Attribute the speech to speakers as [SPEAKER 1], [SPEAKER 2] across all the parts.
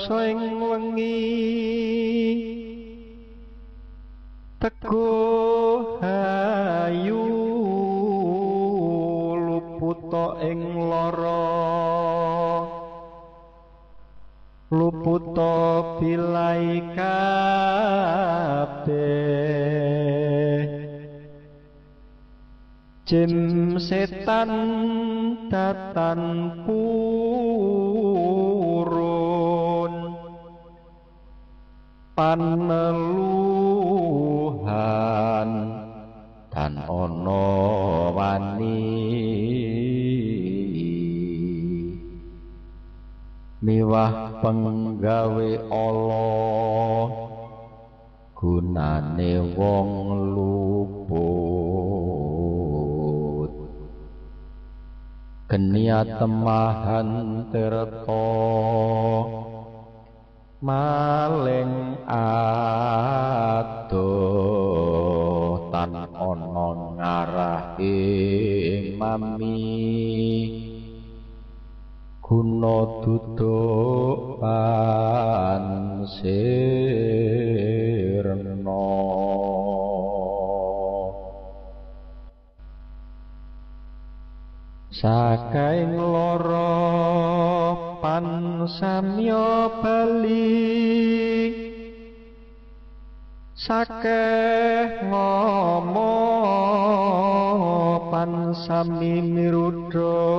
[SPEAKER 1] ngrasa ing wengi teguh hayu luputa ing lara luputa bilai kabeh jim setan datan purun paneluhan dan ana wani miwah penggawe Allah gunane wong luput genia temahan tirta maling adoh tan ana ngarahe mami guna duduk pansirna sakaing lara pansamya bali sakeh ngomong pansami miruda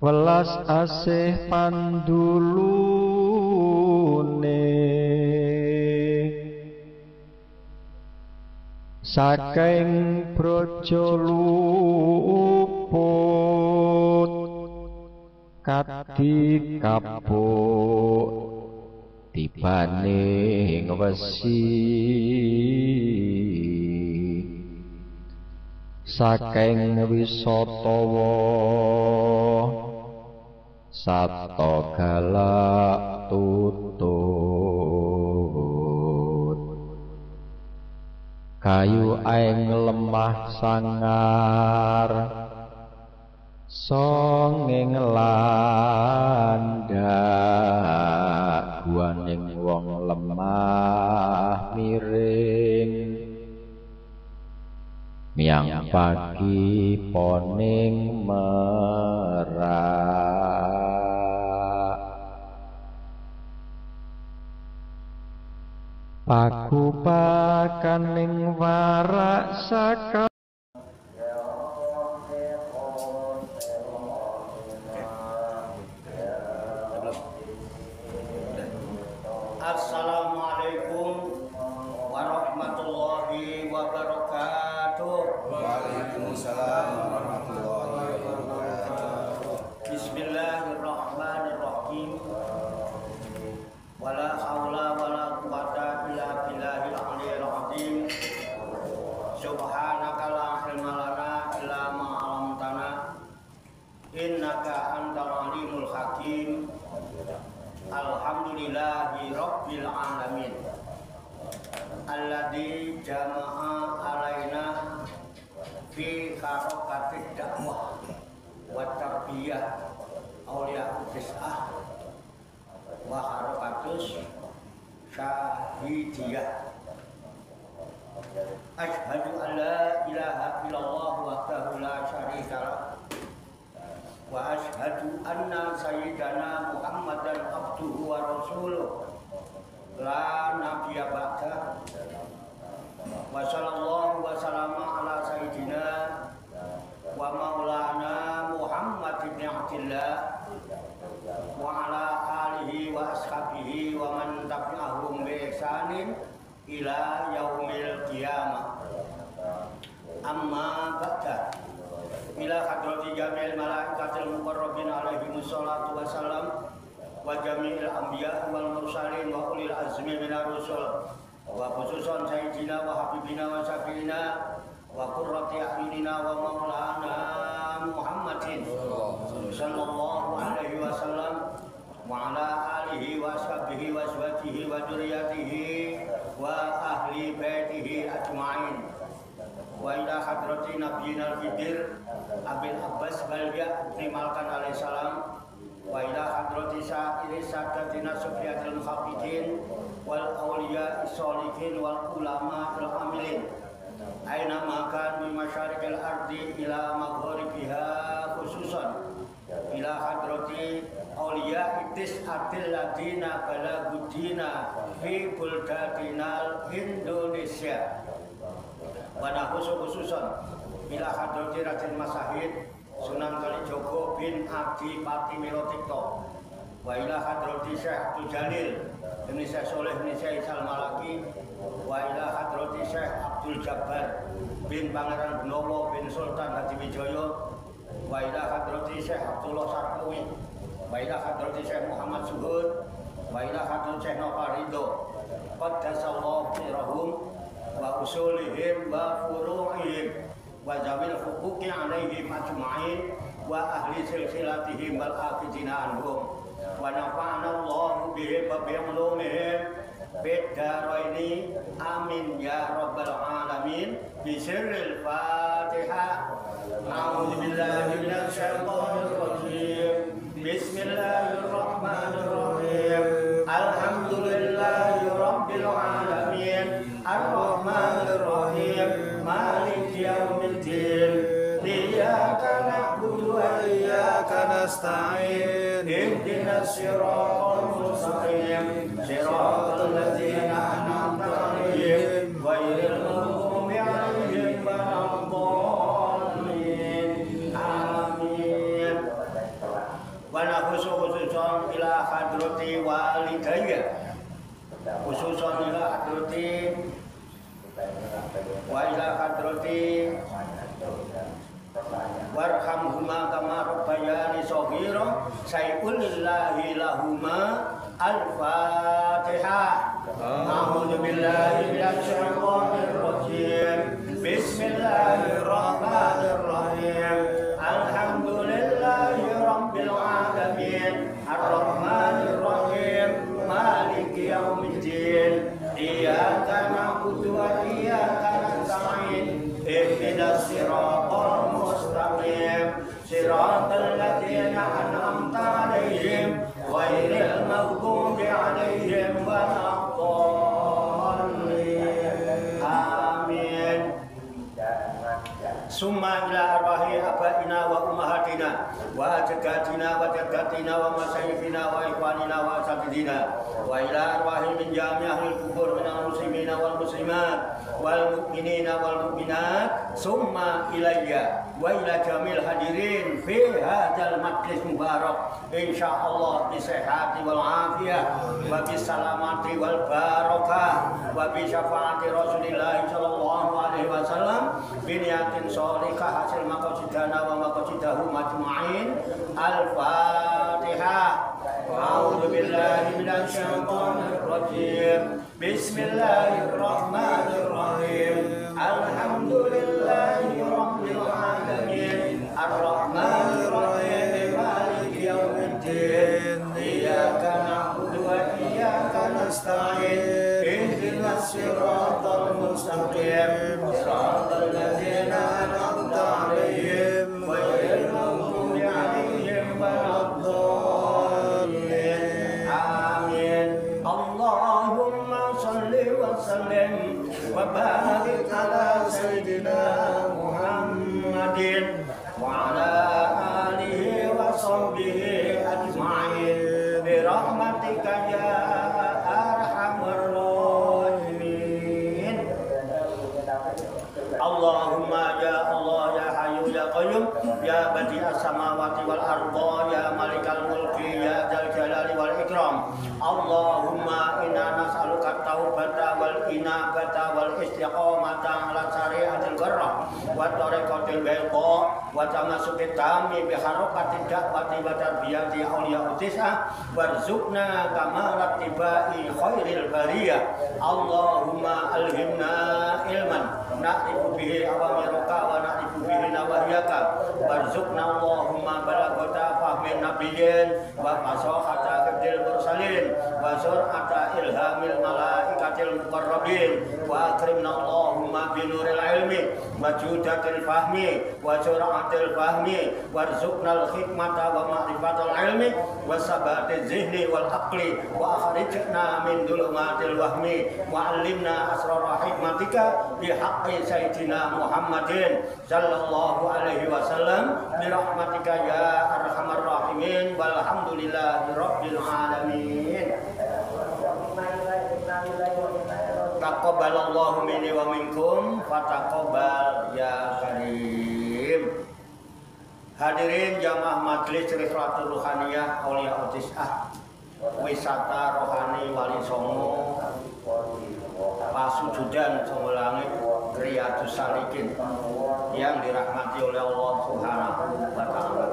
[SPEAKER 1] welas asih pandulune saking brojo luput kadi kapuk tibane wesi saking wisatawa sato galak tutut kayu aing lemah sangar songeng landak guaning wong lemah miring miang pagi poning merak paku pakaning warak saka
[SPEAKER 2] Assalamualaikum warahmatullahi wabarakatuh.
[SPEAKER 3] Waalaikumsalam warahmatullahi wabarakatuh.
[SPEAKER 2] Bismillahirrahmanirrahim. Wala haula wala quwata illa billahil aliyyil azim. Subhanaka la ilma lana illa ma 'allamtana. Innaka antal alimul hakim. Alhamdulillahi rabbil alamin. Alladzi jama'a alaina fi harakati dakwah wa tarbiyah auliya tis'ah wa harakatus syahidiyah. Asyhadu an la ilaha illallah wahdahu la syarika lah wa asyhadu anna sayyidana Muhammadan abduhu wa rasuluh la nabiyya ba'da wa sallallahu wa sallama ala sayyidina wa maulana Muhammad ibn Abdillah wa ala alihi wa ashabihi wa man tabi'ahum bi ihsanin ila yaumil qiyamah. Amma ba'da ila hadrati jamil malaikatil muqarrabin alaihi wassalatu wassalam wa jami'il anbiya wal mursalin wa ulil azmi minar rusul wa khususan sayyidina wa habibina wa syafiina wa qurrati a'yunina wa maulana Muhammadin sallallahu alaihi wasallam wa ala alihi wa ashabihi wa azwajihi wa dzurriyyatihi wa ahli baitihi ajma'in. Wa ila hadrati nabiyina al-fidir Abil Abbas Balbiya bin Malkan alaihissalam wa ila hadrati sa'iri sadatina sufyatil muhaqqiqin wal awliya sholihin wal ulama al amilin aina makan min masyariqil ardi ila maghribiha khususan ila hadrati awliya itis atil ladina balagudina fi buldatinal Indonesia wana khususan ila hadrati Raden Masahid Sunan Kalijogo bin Adi Pati Melotikto wa ila hadrati Syekh Abdul Jalil bin Syekh Soleh bin Syekh Isal Malaki wa ila hadrati Syekh Abdul Jabbar bin Pangeran Benowo bin Sultan Hadiwijoyo wa ila hadrati Syekh Abdullah Sarkawi wa ila hadrati Syekh Muhammad Suhud wa ila hadrati Syekh Nofarido qaddasallahu sirahum wa usulihim wa furu'ihim wa zawil huquqi alaihim ajma'in wa ahli silsilatihim wal afidina anhum wa nafa'ana Allahu bihim wa bi'ulumihim bid-daraini amin ya rabbal alamin bisirril Fatihah. A'udzu billahi minasy syaithanir rajim. Bismillahirrahmanirrahim. Alhamdulillahi rabbil alamin. Ar-Rahmanir Rahim. Maliki yaumiddin. Iyyaka na'budu wa iyyaka nasta'in. Ihdinas siratal mustaqim. Siratal ladzina an'amta 'alaihim ghairil maghdubi 'alaihim waladdallin. Amin. Wa khususan ila hadrati walidayya. Khususan ila hadrati wa ila hadrati warhamhuma kama rabbayani shaghira sayyidul lillahi lahuma al-Fatihah. A'udzu billahi minasy syaithanir rajim. Bismillahirrahmanirrahim. Alhamdulillahi rabbil alamin. Ar-Rahmanir Rahim. Maliki yaumiddin. Iyyaka na'budu wa iyyaka nasta'in. Ihdinas siratal mustaqim. Siratal ladzina an'amta 'alaihim ghairil maghdubi 'alaihim waladdallin. Amin. Summa ila arwahi abaina wa ummahatina wa ajdatina wa jaddatina wa masyaykhina wa ikhwanina wa asatidina wa ila arwahi min jami'il kubur minal muslimina wal muslimat wal mu'minina wal mu'minat summa ilayya wa ila jamil hadirin fi hadzal majlis mubarak insyaallah bi sihhati wal afiyah wa bis salamati wal barakah wa bi syafaati Rasulillah sallallahu alaihi wasallam bi niyatin sholihah hasil maqasidana wa maqasidahu majma'in. Al-Fatihah. A'udzu billahi minasy syaithanir rajim. Bismillahirrahmanirrahim. Alhamdulillahi rabbil alamin. Ar-Rahmanir Rahim. Maliki yaumiddin. Iyyaka na'budu wa iyyaka nasta'in. Ihdinas siratal mustaqim. Siratal ladzina an'amta 'alaihim ghairil maghdubi 'alaihim waladdallin. Amin. Allahumma shalli wa sallim wa barik ala sayyidina Muhammadin wa ala alihi wa sahbihi ajma'in bi rahmatika ya arhamar rahimin. Allahumma ya Allah ya Hayyu ya Qayyum ya Badi'as samawati wal arda ya Malikal mulki ya Dzal jalali wal ikram. Allahumma inna nas'aluka taubata wal inabata wal istiqamata ala syari'atil gharrah wa tariqatil bayda wa tamassuki tammi bi harakati da'wati wa tarbiyati awliya utisah warzuqna kamalat tibai khairil bariyah. Allahumma alhimna ilman na'rifu bihi awamiruka wa na'rifu bihi nawahiyaka warzuqna Allahumma balagata fahmin nabiyyin wa fasahata hifdil mursalin wa sur'ata ilhamil malaikatil muqarrabin wa akrimna Allahumma Allahumma binuril ilmi wa judatil fahmi wa jur'atil fahmi warzuqnal hikmata wa ma'rifatal ilmi wa sabatiz zihni wal aqli wa akhrijna min dhulumatil wahmi wa 'allimna asrara hikmatika bi haqqi sayyidina Muhammadin sallallahu alaihi wasallam bi rahmatika ya arhamar rahimin walhamdulillahi rabbil alamin. Taqabbalallahu minni wa minkum fataqabbal ya karim. Hadirin jamaah majelis Riflatul Ruhaniyah Aulia Utisah wisata rohani Wali Songo Pasujudan Songo Langit Riyadus Salikin yang dirahmati oleh Allah Subhanahu wa taala.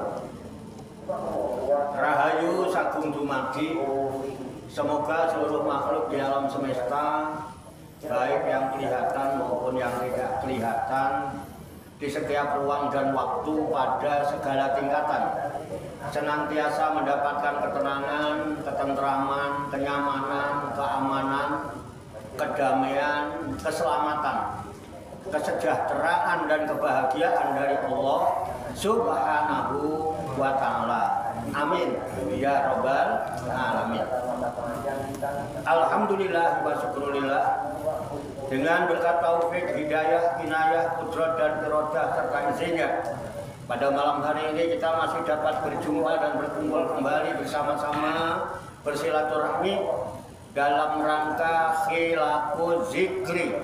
[SPEAKER 2] Rahayu sagung dumadi. Semoga seluruh makhluk di alam semesta, baik yang kelihatan maupun yang tidak kelihatan, di setiap ruang dan waktu pada segala tingkatan, senantiasa mendapatkan ketenangan, ketentraman, kenyamanan, keamanan, kedamaian, keselamatan, kesejahteraan dan kebahagiaan dari Allah Subhanahu wa ta'ala. Amin ya rabbal alamin. Alhamdulillah wa syukurillah. Dengan berkat taufik, hidayah, inayah, kudrat dan irodah serta izinnya, pada malam hari ini kita masih dapat berjumpa dan berkumpul kembali bersama-sama bersilaturahmi dalam rangka khilaqu zikri,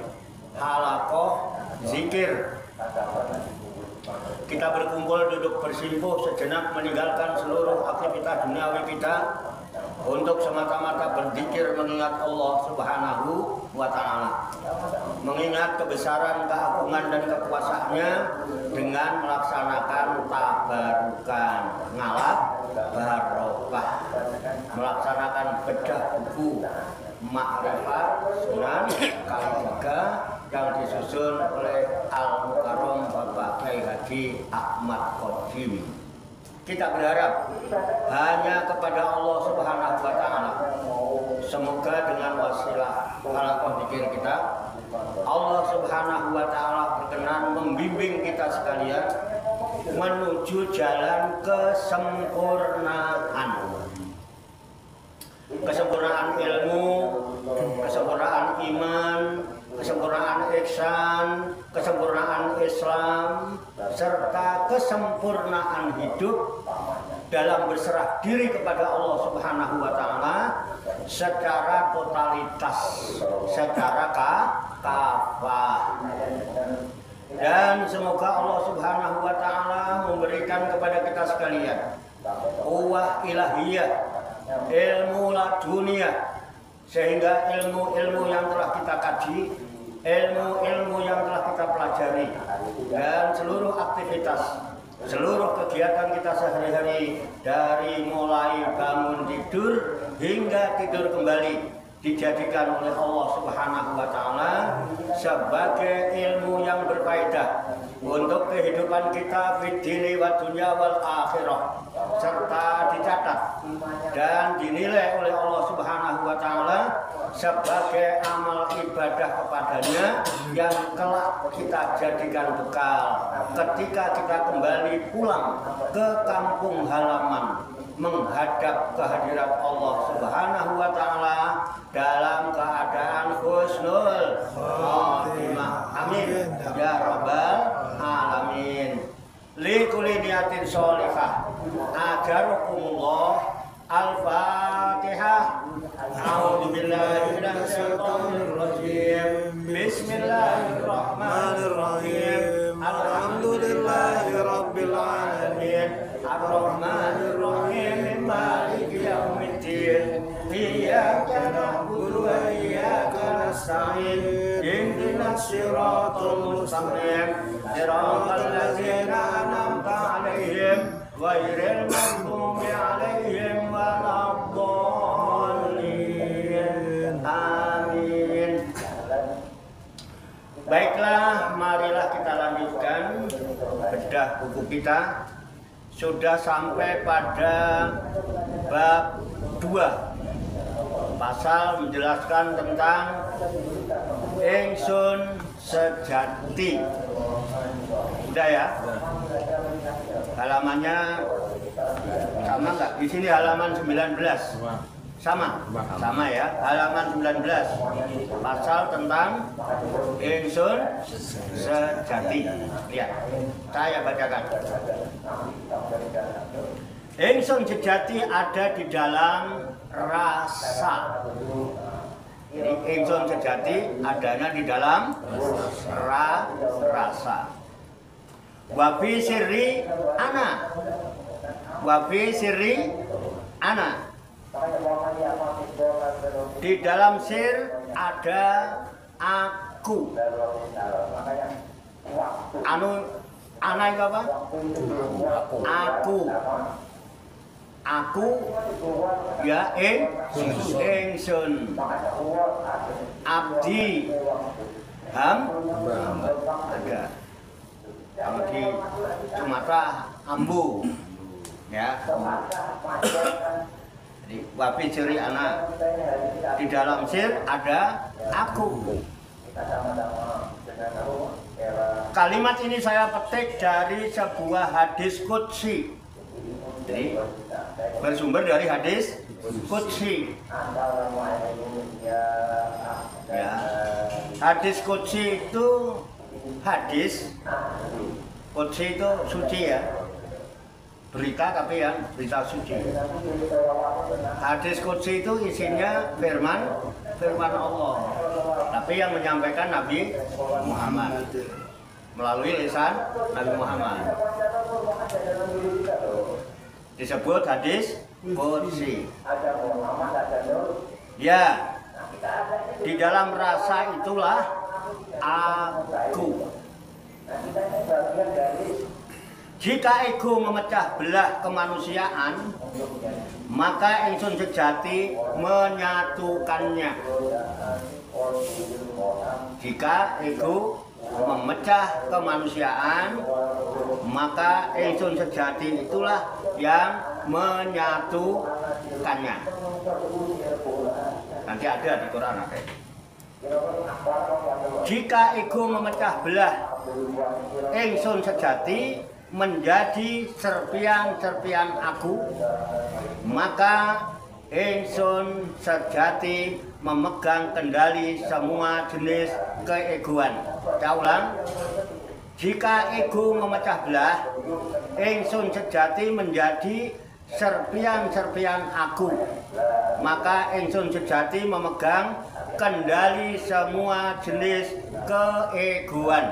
[SPEAKER 2] halaqah zikir. Kita berkumpul duduk bersimpuh sejenak meninggalkan seluruh aktivitas duniawi kita untuk semata-mata berzikir mengingat Allah Subhanahu wa ta'ala, mengingat kebesaran, keagungan dan kekuasaannya dengan melaksanakan tabarukan, ngalap barokah, melaksanakan bedah buku ma'rifat sunan kali 3 yang disusun oleh Al-Mukarram Bapak Kiai Haji Ahmad Qadim. Kita berharap hanya kepada Allah Subhanahu wa ta'ala. Semoga dengan wasilah halaqah zikir kita, Allah Subhanahu wa ta'ala berkenan membimbing kita sekalian menuju jalan kesempurnaan. Kesempurnaan ilmu, kesempurnaan iman, kesempurnaan ihsan, kesempurnaan Islam, serta kesempurnaan hidup dalam berserah diri kepada Allah Subhanahu wa ta'ala secara totalitas, secara kafah. Dan semoga Allah Subhanahu wa ta'ala memberikan kepada kita sekalian quwwah ilahiyah, ilmu laduniyah, sehingga ilmu-ilmu yang telah kita kaji, ilmu-ilmu yang telah kita pelajari, dan seluruh aktivitas, seluruh kegiatan kita sehari-hari dari mulai bangun tidur hingga tidur kembali dijadikan oleh Allah Subhanahu wa ta'ala sebagai ilmu yang berfaedah untuk kehidupan kita fid dini wa dunya wal akhirah, serta dicatat dan dinilai oleh Allah Subhanahu wa ta'ala sebagai amal ibadah kepadanya yang kelak kita jadikan bekal ketika kita kembali pulang ke kampung halaman menghadap kehadirat Allah Subhanahu wa ta'ala dalam keadaan husnul khatimah. Amin ya rabbal alamin. Li kulli niyatin sholihah ajarukumullah. Al-Fatihah. A'udzu billahi minasy syaithanir rajim. Bismillahirrahmanirrahim. Alhamdulillahi rabbil alamin. Ar-Rahmanir Rahim. Maliki yaumiddin. Iyyaka na'budu wa iyyaka nasta'in. Ihdinas siratal mustaqim. Siratal ladzina an'amta 'alaihim ghairil maghdubi 'alaihim waladdallin. Amin. Baiklah, marilah kita lanjutkan bedah buku kita. Sudah sampai pada bab 2. Pasal menjelaskan tentang ingsun sejati. Udah ya? Halamannya sama nggak? Di sini halaman 19. Sama ya. Halaman 19. Pasal tentang ingsun sejati. Lihat. Saya bacakan. Ingsun sejati ada di dalam rasa. Jadi ingsun sejati adanya di dalam rasa. Wabi sirri ana. Wabi sirri ana. Di dalam sir ada aku. Ana itu apa? Aku ya ingsun. Abdi ada. Kalau di Sumatera ambu ya. Jadi wabi ciri anak. Di dalam sir ada aku. Kalimat ini saya petik dari sebuah hadis qudsi. Jadi bersumber dari hadis qudsi. Ya. Hadis qudsi itu hadis qudsi itu suci ya. Berita tapi yang berita suci. Hadis qudsi itu isinya firman Allah. Tapi yang menyampaikan Nabi Muhammad melalui lisan Nabi Muhammad. Disebut hadis qudsi. Ya. Di dalam rasa itulah aku. Jika ego memecah belah kemanusiaan, maka ingsun sejati menyatukannya. Jika ego memecah kemanusiaan, maka ingsun sejati itulah yang menyatukannya. Nanti ada di Quran ada. Jika ego memecah belah ingsun sejati menjadi serpian-serpian aku, maka ingsun sejati memegang kendali semua jenis keegoan. Saya ulang. Jika ego memecah belah, ingsun sejati menjadi serpian-serpian aku, maka ingsun sejati memegang kendali semua jenis keegoan.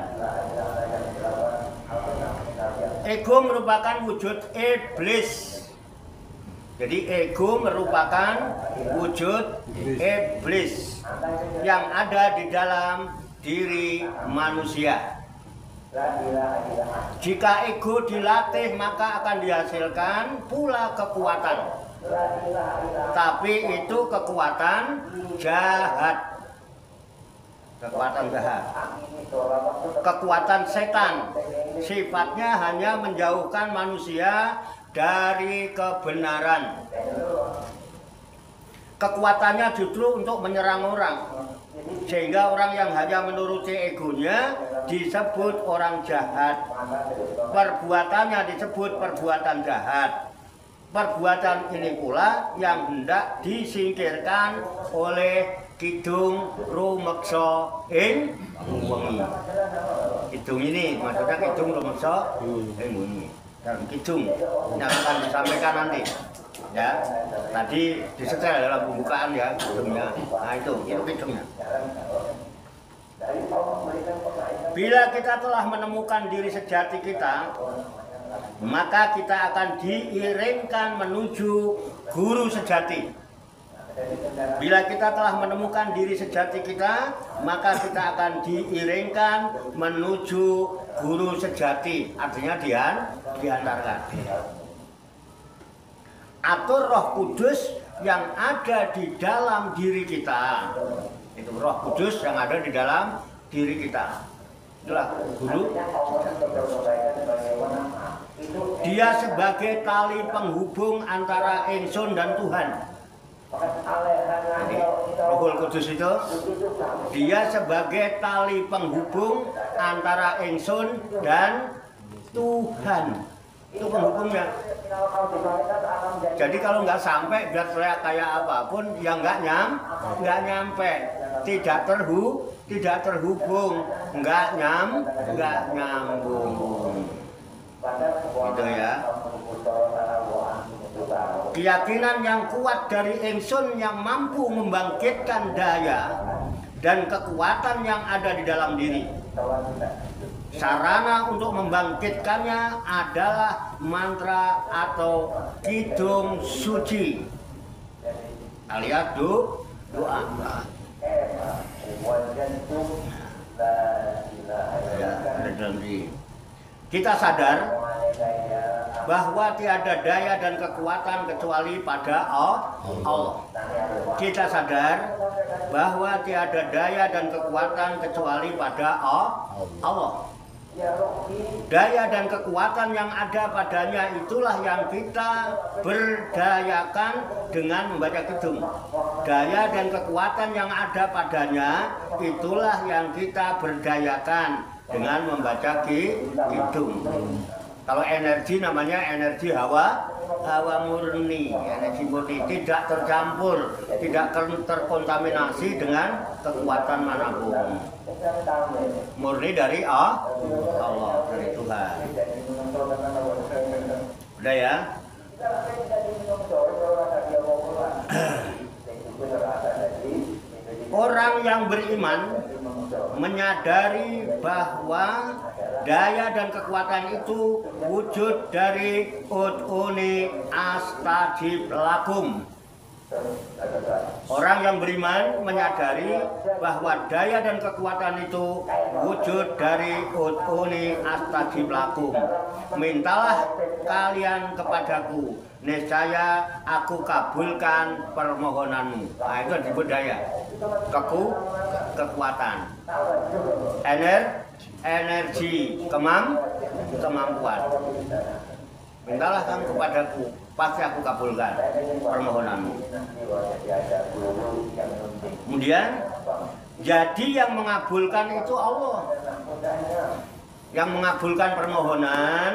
[SPEAKER 2] Ego merupakan wujud iblis. Jadi ego merupakan wujud iblis yang ada di dalam diri manusia. Jika ego dilatih maka akan dihasilkan pula kekuatan. Tapi itu kekuatan jahat. Kekuatan jahat. Kekuatan setan. Sifatnya hanya menjauhkan manusia dari kebenaran. Kekuatannya justru untuk menyerang orang. Sehingga orang yang hanya menuruti egonya disebut orang jahat. Perbuatannya disebut perbuatan jahat. Perbuatan ini pula yang hendak disingkirkan oleh kidung rumeksa ing wengi. Kidung ini maksudnya kidung rumeksa ing wengi. Dan kidung yang akan disampaikan nanti. Ya, tadi disetel dalam pembukaan ya kidungnya. Nah itu kidungnya. Bila kita telah menemukan diri sejati kita, maka kita akan diiringkan menuju guru sejati. Bila kita telah menemukan diri sejati kita, maka kita akan diiringkan menuju guru sejati. Artinya diantarkan. Atur Roh Kudus yang ada di dalam diri kita. Itu Roh Kudus yang ada di dalam diri kita. Itulah guru. Dia sebagai tali penghubung antara ingsun dan Tuhan. Jadi Rohul Kudus itu dia sebagai tali penghubung antara ingsun dan Tuhan. Itu penghubungnya. Jadi kalau nggak sampai biar teriak kayak apapun, ya nggak nyampe, tidak terhubung, nggak nyambung. Gitu ya. Keyakinan yang kuat dari ingsun yang mampu membangkitkan daya dan kekuatan yang ada di dalam diri. Sarana untuk membangkitkannya adalah mantra atau kidung suci alias doa. Ya, kita sadar bahwa tiada daya dan kekuatan kecuali pada Allah. Kita sadar bahwa tiada daya dan kekuatan kecuali pada Allah. Daya dan kekuatan yang ada padanya itulah yang kita berdayakan dengan membaca kidung. Daya dan kekuatan yang ada padanya itulah yang kita berdayakan dengan membaca kidung. Kalau energi namanya energi hawa murni, energi murni tidak tercampur, tidak terkontaminasi dengan kekuatan manapun. Murni dari Allah, dari Tuhan. Udah ya? Orang yang beriman menyadari bahwa daya dan kekuatan itu wujud dari ud'uni astajib lakum. Orang yang beriman menyadari bahwa daya dan kekuatan itu wujud dari ud'uni astajib lakum. Mintalah kalian kepadaku, niscaya aku kabulkan permohonanmu. Nah, itu disebut daya. Kekuatan. Energi, kemampuan. Mintalah kamu kepadaku, pasti aku kabulkan permohonanmu. Kemudian, jadi yang mengabulkan itu Allah. Yang mengabulkan permohonan,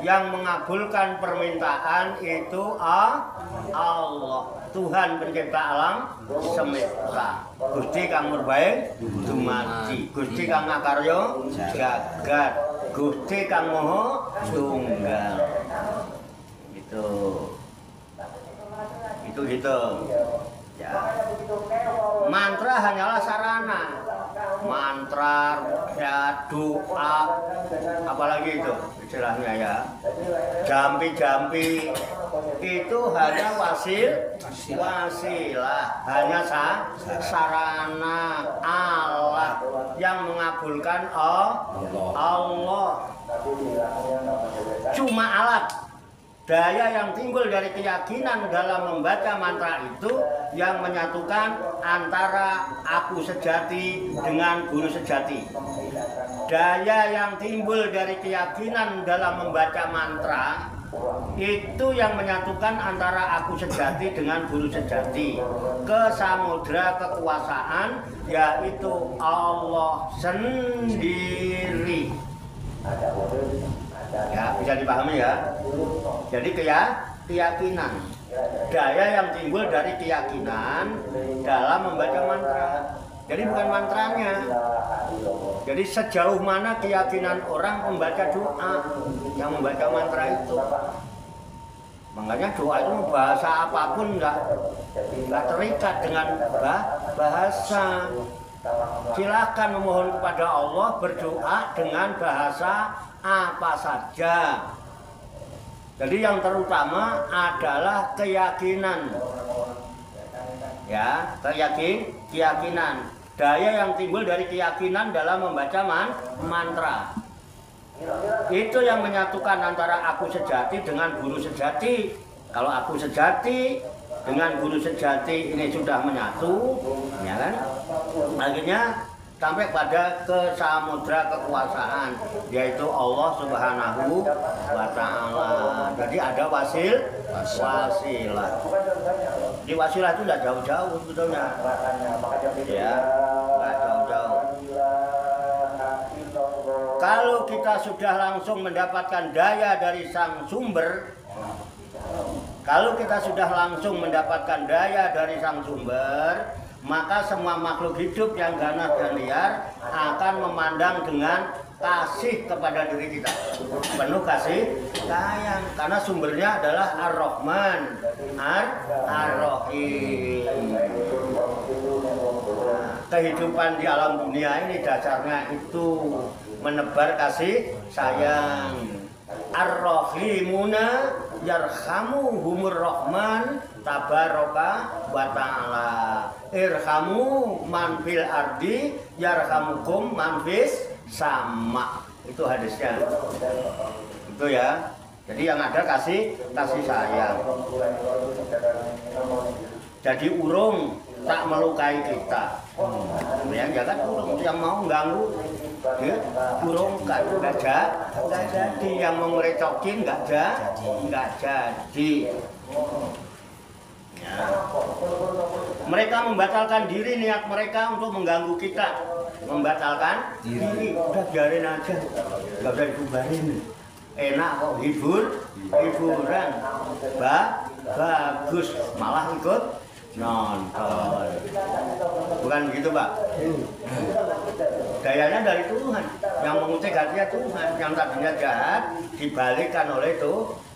[SPEAKER 2] yang mengabulkan permintaan itu Allah. Tuhan pencipta alam semesta. Gusti kang murbaing dumadi, Gusti kang ngakarya jagat, Gusti kang maha tunggal. Itu gitu. Ya. Mantra hanyalah sarana. Mantra, ya, doa, apalagi itu istilahnya ya. Jampi-jampi itu hanya wasilah, hanya sarana, alat yang mengabulkan Allah. Cuma alat. Daya yang timbul dari keyakinan dalam membaca mantra itu yang menyatukan antara aku sejati dengan guru sejati. Daya yang timbul dari keyakinan dalam membaca mantra itu yang menyatukan antara aku sejati dengan guru sejati. Ke samudra kekuasaan yaitu Allah sendiri. Ya, bisa dipahami ya. Jadi keyakinan, daya yang timbul dari keyakinan dalam membaca mantra. Jadi bukan mantranya. Jadi sejauh mana keyakinan orang membaca doa yang membaca mantra itu. Makanya doa itu bahasa apapun nggak terikat dengan bahasa. Silakan memohon kepada Allah, berdoa dengan bahasa apa saja. Jadi yang terutama adalah keyakinan. Ya, keyakinan. Daya yang timbul dari keyakinan dalam membaca mantra. Itu yang menyatukan antara aku sejati dengan guru sejati. Kalau aku sejati dengan guru sejati ini sudah menyatu, ya kan? Akhirnya sampai pada ke samudra kekuasaan, yaitu Allah Subhanahu wa Ta'ala. Jadi ada wasilah. Di wasilah itu tidak jauh-jauh sebetulnya. Ya, nggak jauh-jauh. Kalau kita sudah langsung mendapatkan daya dari sang sumber, maka semua makhluk hidup yang ganas dan liar akan memandang dengan kasih kepada diri kita, penuh kasih sayang, karena sumbernya adalah Ar-Rahman, Ar-Rahim. Kehidupan di alam dunia ini dasarnya itu menebar kasih sayang. Ar-Rahimuna yarhamuhumur Rahman tabaraka wa ta'ala. Irhamu man fil ardi yarhamukum man fis sama. Itu hadisnya. Itu ya. Jadi yang ada kasih sayang. Jadi urung tak melukai kita. Yang jangan urung yang mau ganggu, ya, urung kan nggak jadi. Yang mau merecokin nggak jadi. Ya. Mereka membatalkan diri, niat mereka untuk mengganggu kita. Membatalkan diri, udah biarin aja, nggak usah dibubarin. Enak kok hiburan, bagus, malah ikut nonton. Bukan begitu, Pak? Dayanya dari Tuhan, yang mengucek hatinya Tuhan, yang tadinya jahat dibalikkan oleh Tuhan.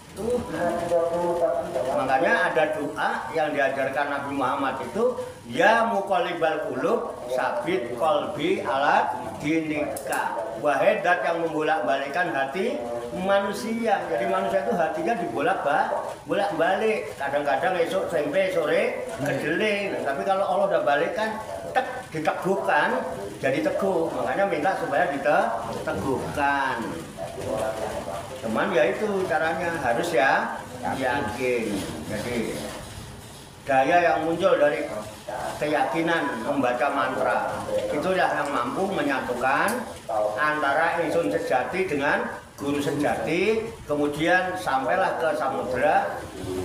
[SPEAKER 2] Makanya ada doa yang diajarkan Nabi Muhammad itu, ya muqallibal qulub sabit qalbi ala dinika. Wahai zat yang membolak-balikan hati manusia. Jadi manusia itu hatinya dibolak-balik. Kadang-kadang esok tempe, sore kedelai. Tapi kalau Allah udah balik kan diteguhkan jadi teguh. Makanya minta supaya diteguhkan. Cuman ya itu caranya, harus ya yakin. Jadi daya yang muncul dari keyakinan membaca mantra itulah yang mampu menyatukan antara ingsun sejati dengan guru sejati, kemudian sampailah ke samudera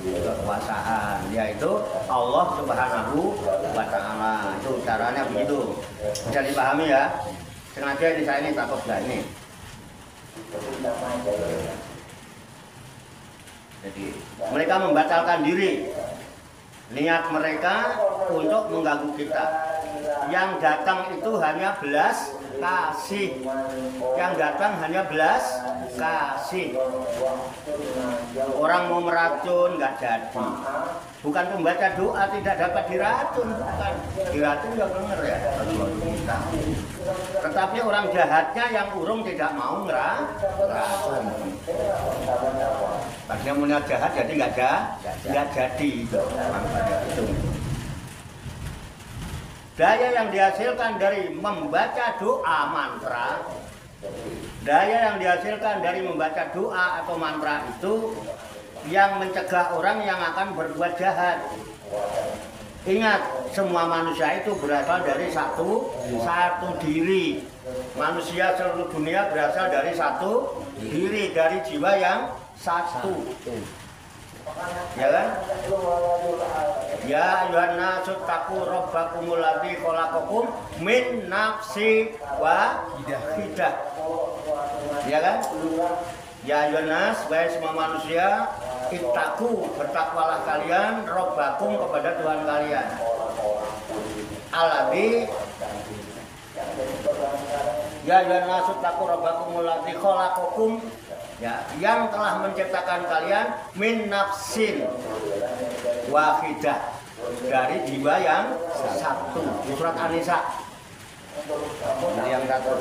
[SPEAKER 2] kekuasaan, yaitu Allah Subhanahu wa Ta'ala. Itu caranya begitu. Bisa dipahami ya. Sengaja ini saya ini takut gak ini. Jadi mereka membatalkan diri, niat mereka untuk mengganggu kita. Yang datang itu hanya belas kasih. Yang datang hanya belas kasih. Orang mau meracun nggak jadi. Bukan pembaca doa tidak dapat diracun, bukan. Diracun nggak benar ya. Tetapi orang jahatnya yang urung tidak mau ngeracun. Padahal punya jahat jadi nggak jadi itu. Daya yang dihasilkan dari membaca doa mantra, daya yang dihasilkan dari membaca doa atau mantra itu yang mencegah orang yang akan berbuat jahat. Ingat, semua manusia itu berasal dari satu diri. Manusia seluruh dunia berasal dari satu diri, dari jiwa yang satu. Ya kan? Ya ayuhan nasu taqu rabbakumul ladzi khalaqakum min nafsin wahidah. Ya kan? Ya ayuhan nas, wahai semua manusia, ittaqu, bertakwalah kalian, rabbakum, kepada Tuhan kalian. Alladzi, ya ayuhan nasu taqu rabbakumul ladzi khalaqakum, ya, yang telah menciptakan kalian min nafsin wahidah, dari jiwa yang satu. Di surat An-Nisa dari yang satu.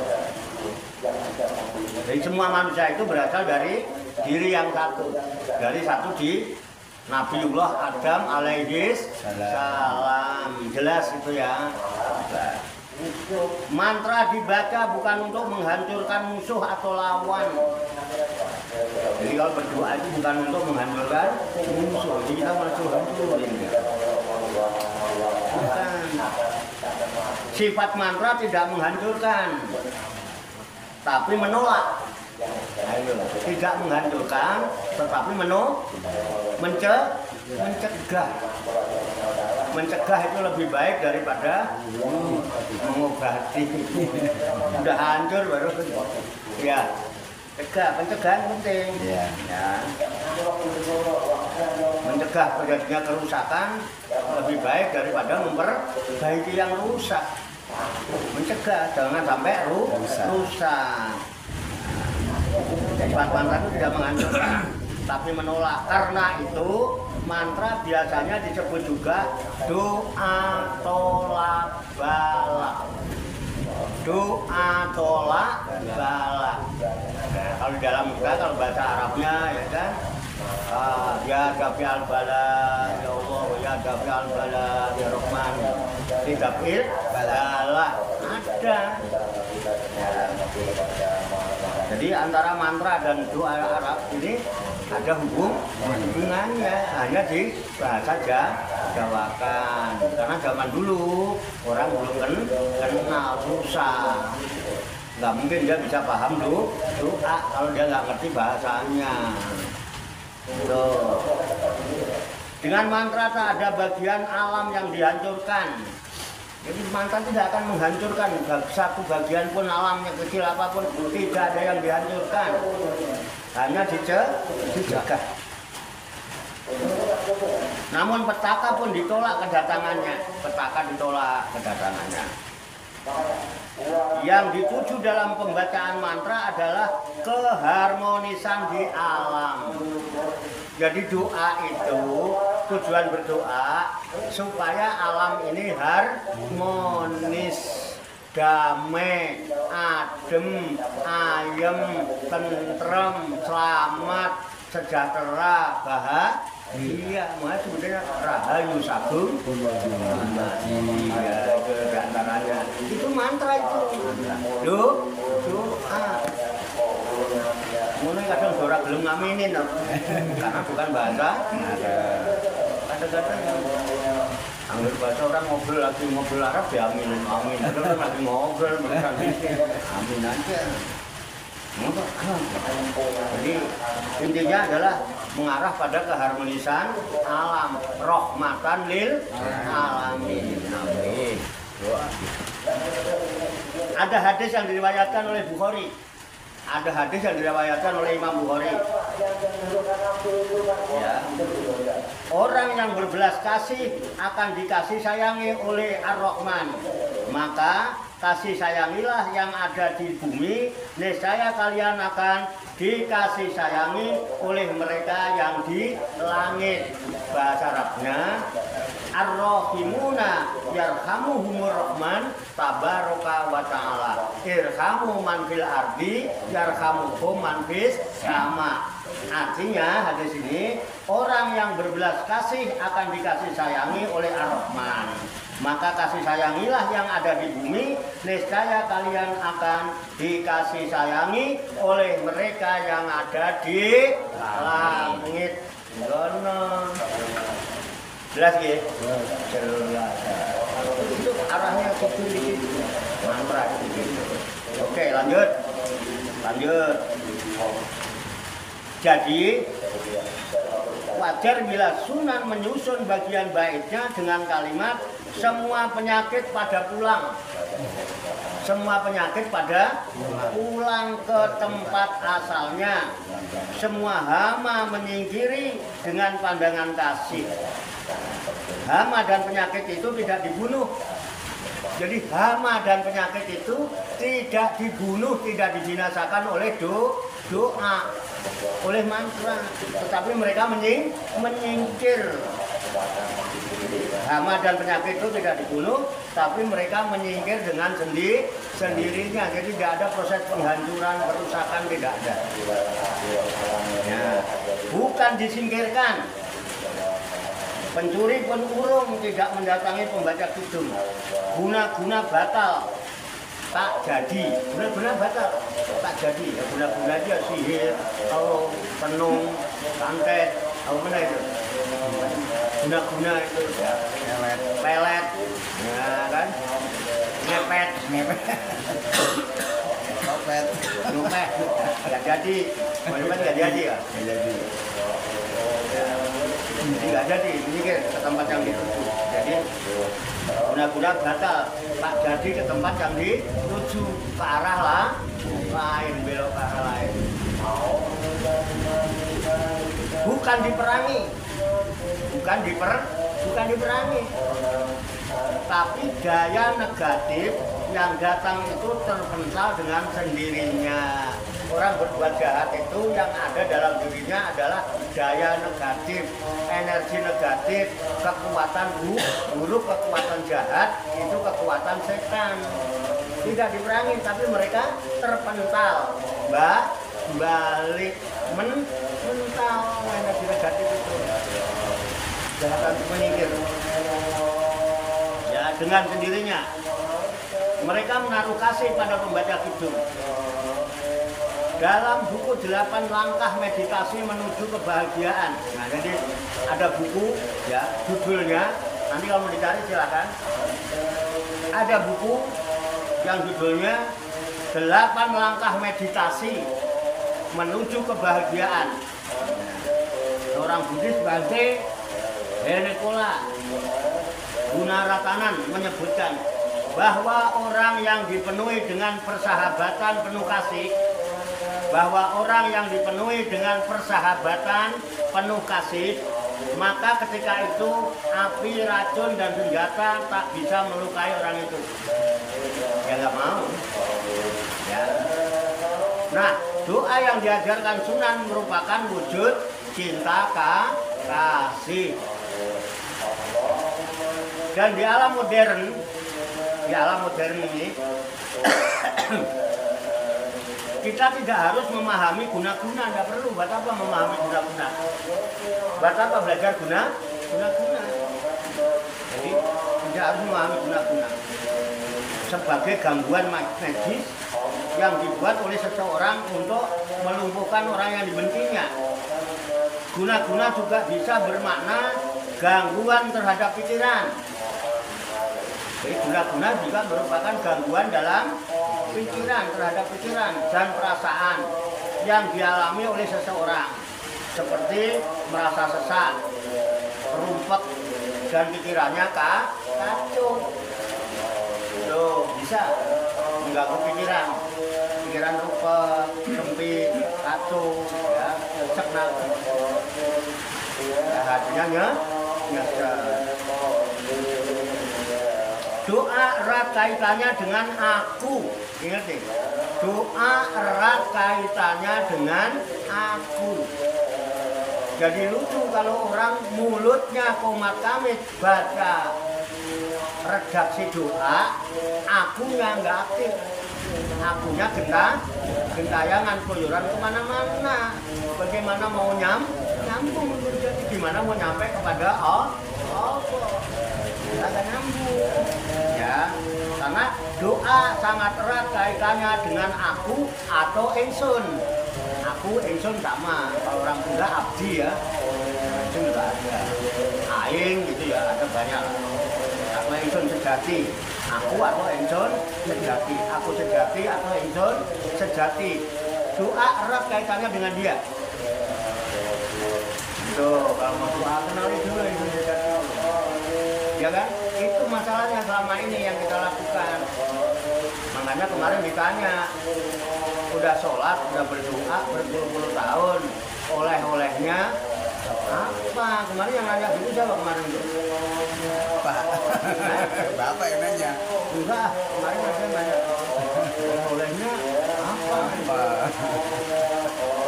[SPEAKER 2] Jadi semua manusia itu berasal dari diri yang satu. Dari satu di Nabiullah Adam alaihi salam. Jelas itu ya. Mantra dibaca bukan untuk menghancurkan musuh atau lawan. Jadi kalau berdoa itu bukan untuk menghancurkan musuh. Jadi kita malah hancurin. Bukan. Sifat mantra tidak menghancurkan, tapi menolak. Ayo, tidak menghancurkan, tetapi mencegah. mencegah itu lebih baik daripada mengobati. Sudah hancur baru ya. Pencegahan penting. Ya. Mencegah terjadinya kerusakan lebih baik daripada memperbaiki yang rusak. Mencegah jangan sampai rusak. Mantra itu tidak menghancurkan, tapi menolak. Karena itu mantra biasanya disebut juga doa tolak bala. Doa tolak bala. Nah, kalau di dalam kalau bahasa Arabnya ya kan, ya dafi al bala, ya Allah, ya dafi al bala, ya Rahman, dafi bala ada. Jadi antara mantra dan doa Arab ini ada hubungannya, hanya di bahasa Jawakan. Karena zaman dulu orang belum kenal susah, nggak mungkin dia bisa paham doa kalau dia nggak ngerti bahasanya. Tuh. Dengan mantra tak ada bagian alam yang dihancurkan. Jadi mantra tidak akan menghancurkan satu bagian pun alam yang kecil apapun, tidak ada yang dihancurkan, hanya dicegah. Namun petaka pun ditolak kedatangannya, Yang dituju dalam pembacaan mantra adalah keharmonisan di alam. Jadi doa itu tujuan berdoa supaya alam ini harmonis, damai, adem, ayem, tentrem, selamat, sejahtera, bahagia. Makanya sebenarnya rahayu sagung. Iya, itu diantaranya. Itu mantra itu. Doa. Mulai kadang orang belum ngaminin, karena bukan bahasa. Kadang-kadang ambil bahasa orang ngobrol Arab ya amin. Kadang lagi ngobrol amin aja. Jadi intinya adalah mengarah pada keharmonisan alam, rahmatan lil alamin. Amin. Ada hadis yang diriwayatkan oleh Bukhari. Ada hadis yang diriwayatkan oleh Imam Bukhari. Ya. Orang yang berbelas kasih akan dikasih sayangi oleh Ar-Rahman. Maka kasih sayangilah yang ada di bumi, niscaya kalian akan dikasih sayangi oleh mereka yang di langit. Bahasa Arabnya Ar-Rahimuna yarhamuhumur Rahman tabaraka wa ta'ala. Irhamu man fil ardi yarhamuhum man fis sama. Artinya hadis ini, orang yang berbelas kasih akan dikasih sayangi oleh Ar-Rahman. Maka kasih sayangilah yang ada di bumi, niscaya kalian akan dikasih sayangi oleh mereka yang ada di langit. Jelas ya? Jelas. Itu arahnya seperti itu. Mantra itu. Oke, lanjut. Jadi wajar bila Sunan menyusun bagian baitnya dengan kalimat semua penyakit pada pulang. Semua penyakit pada pulang ke tempat asalnya. Semua hama menyingkiri dengan pandangan kasih. Hama dan penyakit itu tidak dibunuh. Jadi hama dan penyakit itu tidak dibunuh, tidak dibinasakan oleh doa, oleh mantra, tetapi mereka menyingkir. Hama dan penyakit itu tidak dibunuh, tapi mereka menyingkir dengan sendirinya. Jadi tidak ada proses penghancuran, perusakan, tidak ada. Ya. Bukan disingkirkan. Pencuri pun urung tidak mendatangi pembaca kidung. Guna-guna batal, tak jadi. Guna-guna batal, tak jadi. Ya, guna-guna dia sihir, kalau penung, santet, apa mana itu? Guna-guna itu, ya. Pelet, ya kan? Ngepet, ngepet, nggak jadi. Ngepet nggak jadi ya? Nggak jadi. Jadi nggak jadi, ini ke tempat yang gitu. Jadi guna batal. Pak jadi ke tempat yang dituju ke arah lain, belok ke arah lain. Bukan diperangi, bukan diperangi, tapi daya negatif yang datang itu terpental dengan sendirinya. Orang berbuat jahat itu yang ada dalam dirinya adalah daya negatif, energi negatif, kekuatan buruk, kekuatan jahat, itu kekuatan setan. Tidak diperangi, tapi mereka terpental, balik mental energi negatif itu. Jahat itu menyingkir. Ya, dengan sendirinya. Mereka menaruh kasih pada pembaca kidung. Dalam buku 8 langkah meditasi menuju kebahagiaan. Nah, jadi ada buku ya, judulnya. Nanti kalau mau dicari silakan. Ada buku yang judulnya 8 langkah meditasi menuju kebahagiaan. Seorang Buddhis Bhante Henekola Gunaratanan menyebutkan bahwa orang yang dipenuhi dengan persahabatan penuh kasih, maka ketika itu api, racun, dan senjata tak bisa melukai orang itu. Ya nggak mau. Ya. Nah, doa yang diajarkan Sunan merupakan wujud cinta kasih. Dan di alam modern ini kita tidak harus memahami guna-guna, tidak perlu. Buat apa memahami guna-guna? Buat apa belajar guna-guna? Jadi tidak harus memahami guna-guna. Sebagai gangguan magis yang dibuat oleh seseorang untuk melumpuhkan orang yang dibencinya. Guna-guna juga bisa bermakna gangguan terhadap pikiran. Jadi guna-guna juga merupakan gangguan dalam pikiran, terhadap pikiran dan perasaan yang dialami oleh seseorang, seperti merasa sesak, rumpet, dan pikirannya kacau. Loh, bisa mengganggu pikiran rumpet, sempit, kacau, ya, cek nak. Ya, hatinya nyesel. Doa erat kaitannya dengan aku. Ingat nih, doa erat kaitannya dengan aku. Jadi lucu kalau orang mulutnya komat kamit baca redaksi doa, akunya nggak aktif. Akunya gentayangan keluyuran kemana-mana. Bagaimana mau nyambung? Jadi gimana mau nyampe kepada Allah? Agak nyambung. Ya, karena doa sangat erat kaitannya dengan aku atau ingsun. Aku, ingsun sama. Kalau orang Sunda abdi ya, ingsun juga ada. Aing gitu ya, ada banyak. Aku ingsun sejati. Aku atau ingsun sejati. Aku sejati atau ingsun sejati. Doa erat kaitannya dengan dia. Tuh, kalau mau doa kenali dulu ingsun sejati. Ya kan? Itu masalahnya selama ini yang kita lakukan. Makanya kemarin ditanya, udah sholat, udah berdoa berpuluh-puluh tahun, oleh-olehnya apa? Kemarin yang nanya gitu siapa kemarin itu?
[SPEAKER 3] Bapak yang nanya.
[SPEAKER 2] Enggak, kemarin ada yang nanya. Oleh-olehnya apa?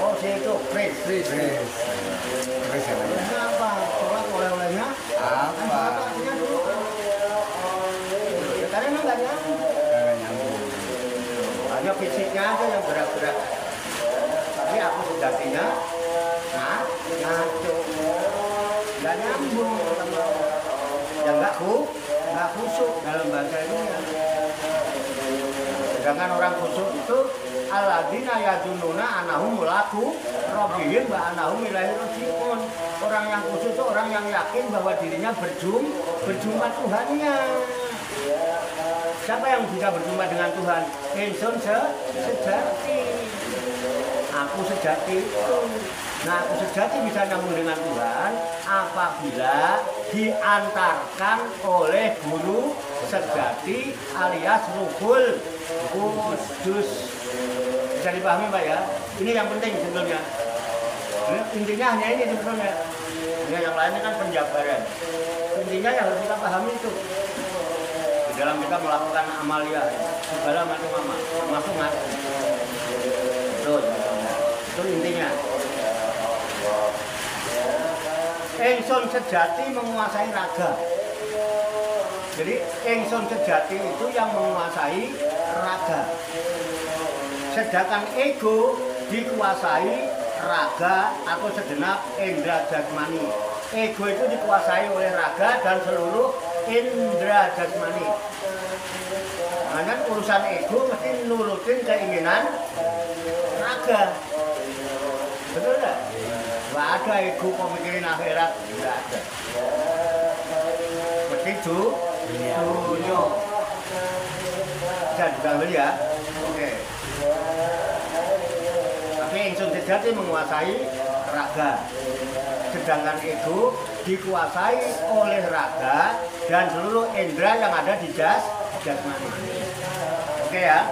[SPEAKER 2] Oh, si itu, Chris yang nanya. Apa? Sholat oleh-olehnya
[SPEAKER 3] Apa?
[SPEAKER 2] Artinya dulu. Ya, karena emang nggak nyambung. Hanya fisiknya aja yang gerak-gerak. Tapi aku sejatinya ngaco. Nggak nyambung sama ya nggak khusyuk dalam bahasa ini ya. Sedangkan orang khusyuk itu alladzina yadununa annahum mulaku rabbihim wa annahum ilaihi raji'un. Orang yang khusyuk itu orang yang yakin bahwa dirinya berjumpa Tuhannya. Siapa yang bisa berjumpa dengan Tuhan? Ingsun sejati. Aku sejati itu. Nah, aku sejati bisa nyambung dengan Tuhan apabila diantarkan oleh guru sejati alias Ruhul Kudus. Bisa dipahami Pak ya? Ini yang penting sebetulnya. Intinya hanya ini sebetulnya. Yang lainnya kan penjabaran. Intinya yang harus kita pahami itu di dalam kita melakukan amalia segala macam amal, termasuk ngaji. Itu intinya. Ingsun sejati menguasai raga. Jadi ingsun sejati itu yang menguasai raga. Sedangkan ego dikuasai raga atau segenap indra jasmani. Ego itu dikuasai oleh raga dan seluruh indra jasmani. Karena urusan ego mesti nurutin keinginan raga. Betul nggak? Nggak ada ego kok mikirin akhirat, nggak ada. Mesti dunia. Dan juga beli ya. Oke. Tapi ingsun sejati menguasai raga. Sedangkan ego dikuasai oleh raga dan seluruh indera yang ada di jasmani. Oke ya.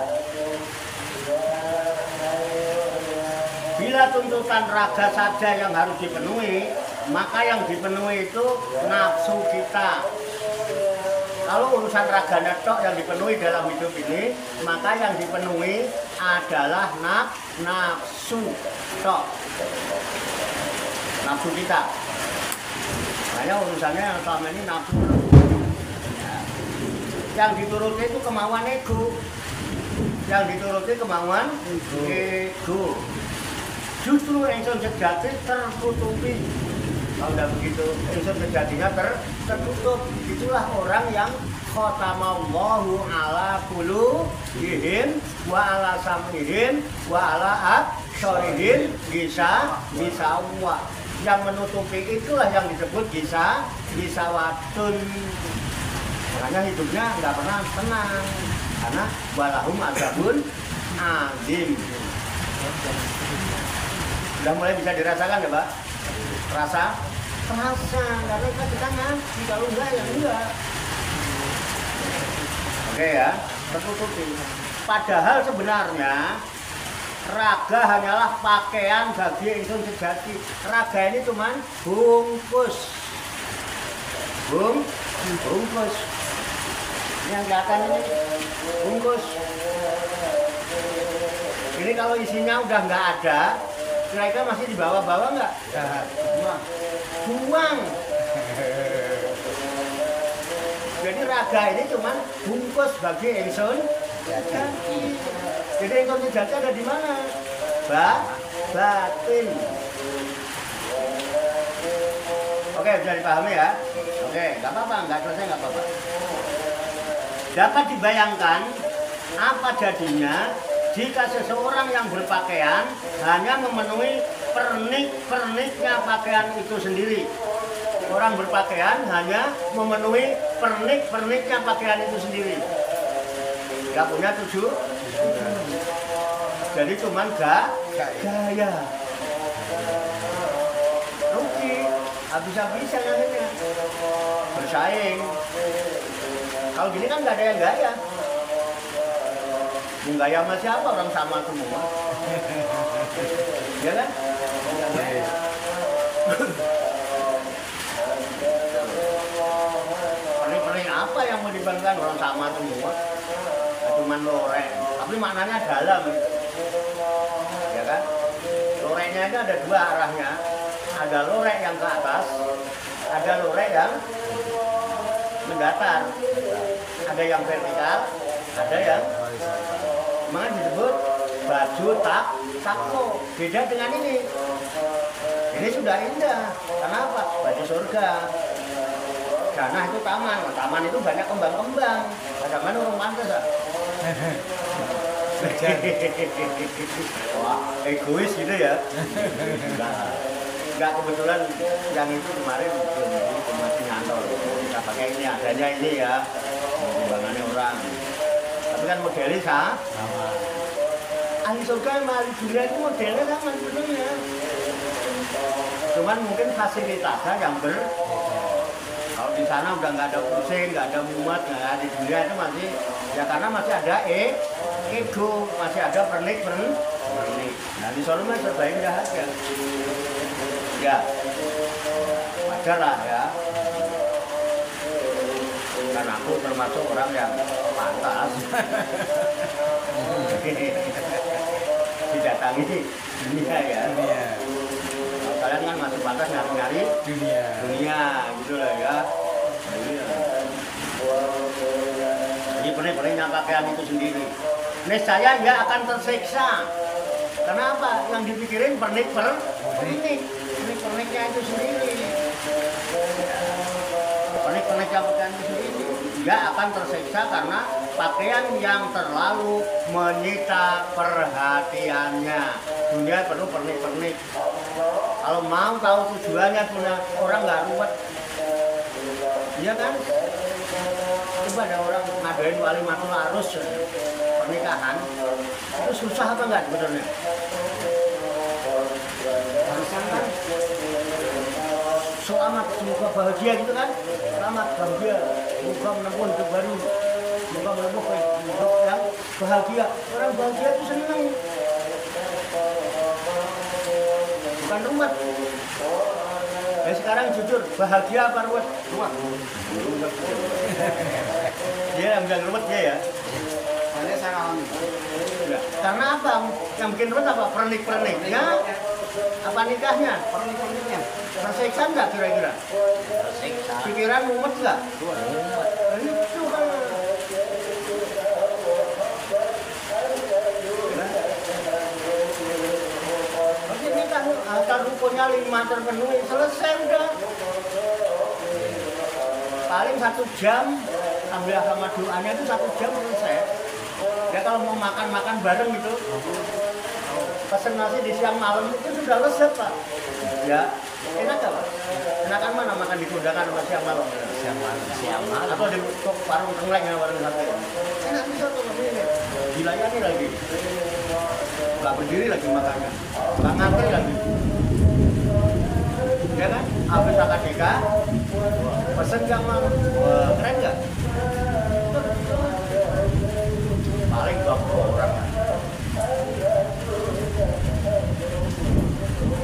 [SPEAKER 2] Bila tuntutan raga saja yang harus dipenuhi, maka yang dipenuhi itu nafsu kita. Kalau urusan raga netok yang dipenuhi dalam hidup ini, maka yang dipenuhi adalah nafsu tok. Nafsu kita. Makanya urusannya yang selama ini nafsu. Yang dituruti itu kemauan ego. Yang dituruti kemauan ego. Justru ingsun sejati tertutupi. Kalau udah begitu, ingsun sejatinya tertutup. Itulah orang yang khotamallahu ala qulubihim wa ala sam'ihim wa ala absarihim gisawwa. Yang menutupi itulah yang disebut gisawatun. Makanya hidupnya nggak pernah tenang. Karena walahum adzabun azim. Udah mulai bisa dirasakan ya Pak? Rasa? Karena kita ngaji, kalau enggak ya enggak. Oke ya, tertutupi. Padahal sebenarnya raga hanyalah pakaian bagi ingsun sejati. Raga ini cuman bungkus. Bungkus. Ini yang kelihatan ini bungkus. Ini kalau isinya udah nggak ada, kira-kira masih di bawah-bawah nggak? Buang. Jadi raga ini cuman bungkus bagi ingsun sejati. Jadi ingsun sejati ada di mana? Batin. Oke, bisa dipahami ya? Oke, nggak apa-apa, nggak selesai nggak apa-apa. Dapat dibayangkan apa jadinya jika seseorang yang berpakaian hanya memenuhi pernik-perniknya pakaian itu sendiri. Orang berpakaian hanya memenuhi pernik-perniknya pakaian itu sendiri. Gak punya tujuh. Jadi cuman gaya. Rugi. Habis-habisan akhirnya. Bersaing. Kalau gini kan gak ada yang gaya. Gaya sama siapa? Orang sama semua. Ya kan? Pernik-pernik apa yang mau dibanggakan? Orang sama semua. Cuman loreng. Tapi maknanya dalam. Ya kan? Lorengnya itu ada dua arahnya. Ada loreng yang ke atas. Ada loreng yang mendatar. Ada yang vertikal. Ada yang makanya disebut baju takko. Beda dengan ini. Ini sudah indah. Kenapa? Baju surga. Karena itu taman. Taman itu banyak kembang-kembang. Ada mana orang pantas ya? Wah, egois gitu ya. Enggak, kebetulan yang itu kemarin masih nyantol. Kita pakai ini, adanya ini ya. Kembangannya orang. Tapi kan modelnya sama. Ahli surga sama ahli dunia itu modelnya sama sebetulnya. Cuman mungkin fasilitasnya yang Kalau di sana udah nggak ada pusing, nggak ada mumet, nggak ada di dunia itu masih ya karena masih ada ego, masih ada pernik. Nah di sono mah serba indah aja. Ya, wajar lah ya. Karena aku termasuk orang yang pantas didatangi dunia ya. Kalau kalian kan masih pantas nyari dunia gitu lah ya. Jadi pernik-perniknya pakaian itu sendiri. Niscaya dia akan tersiksa. Kenapa? Yang dipikirin perniknya itu sendiri. Pernik-perniknya pakaian itu sendiri. Dia akan tersiksa karena pakaian yang terlalu menyita perhatiannya. Dunia penuh pernik-pernik. Kalau mau tahu tujuannya punya orang nggak ruwet. Iya kan? Coba ada orang ngadain walimatul arus pernikahan, itu susah apa enggak sebenarnya? Harusnya kan so amat semoga bahagia gitu kan? Selamat bahagia, semoga menempuh hidup baru, semoga menempuh hidup yang bahagia. Orang bahagia itu senang, bukan ruwet. Ya sekarang jujur, bahagia apa ruwet? Ruwet. Dia yang bilang ruwet dia ya. Karena apa? Yang bikin ruwet apa? Pernik-perniknya? Apa nikahnya? Pernik-perniknya. Tersiksa nggak kira-kira? Tersiksa. Pikiran mumet nggak? Itu kan. Oke, nikah akan rukunnya 5 terpenuhi, selesai udah. Paling 1 jam, ambil sama doanya itu 1 jam selesai. Ya kalau mau makan bareng gitu, pesen nasi di siang malam itu sudah lezat Pak. Ya, enak gak Pak? Enakan mana makan di kondangan sama siang malam? Siang malam. Atau di warung tengkleng ya, warung sate. Enak bisa tuh ini. Dilayani lagi. Gak berdiri lagi makannya. Gak ngantri lagi. Ya kan? Habis akad nikah, pesen gak malam. Wah, keren gak? Paling 20 orang.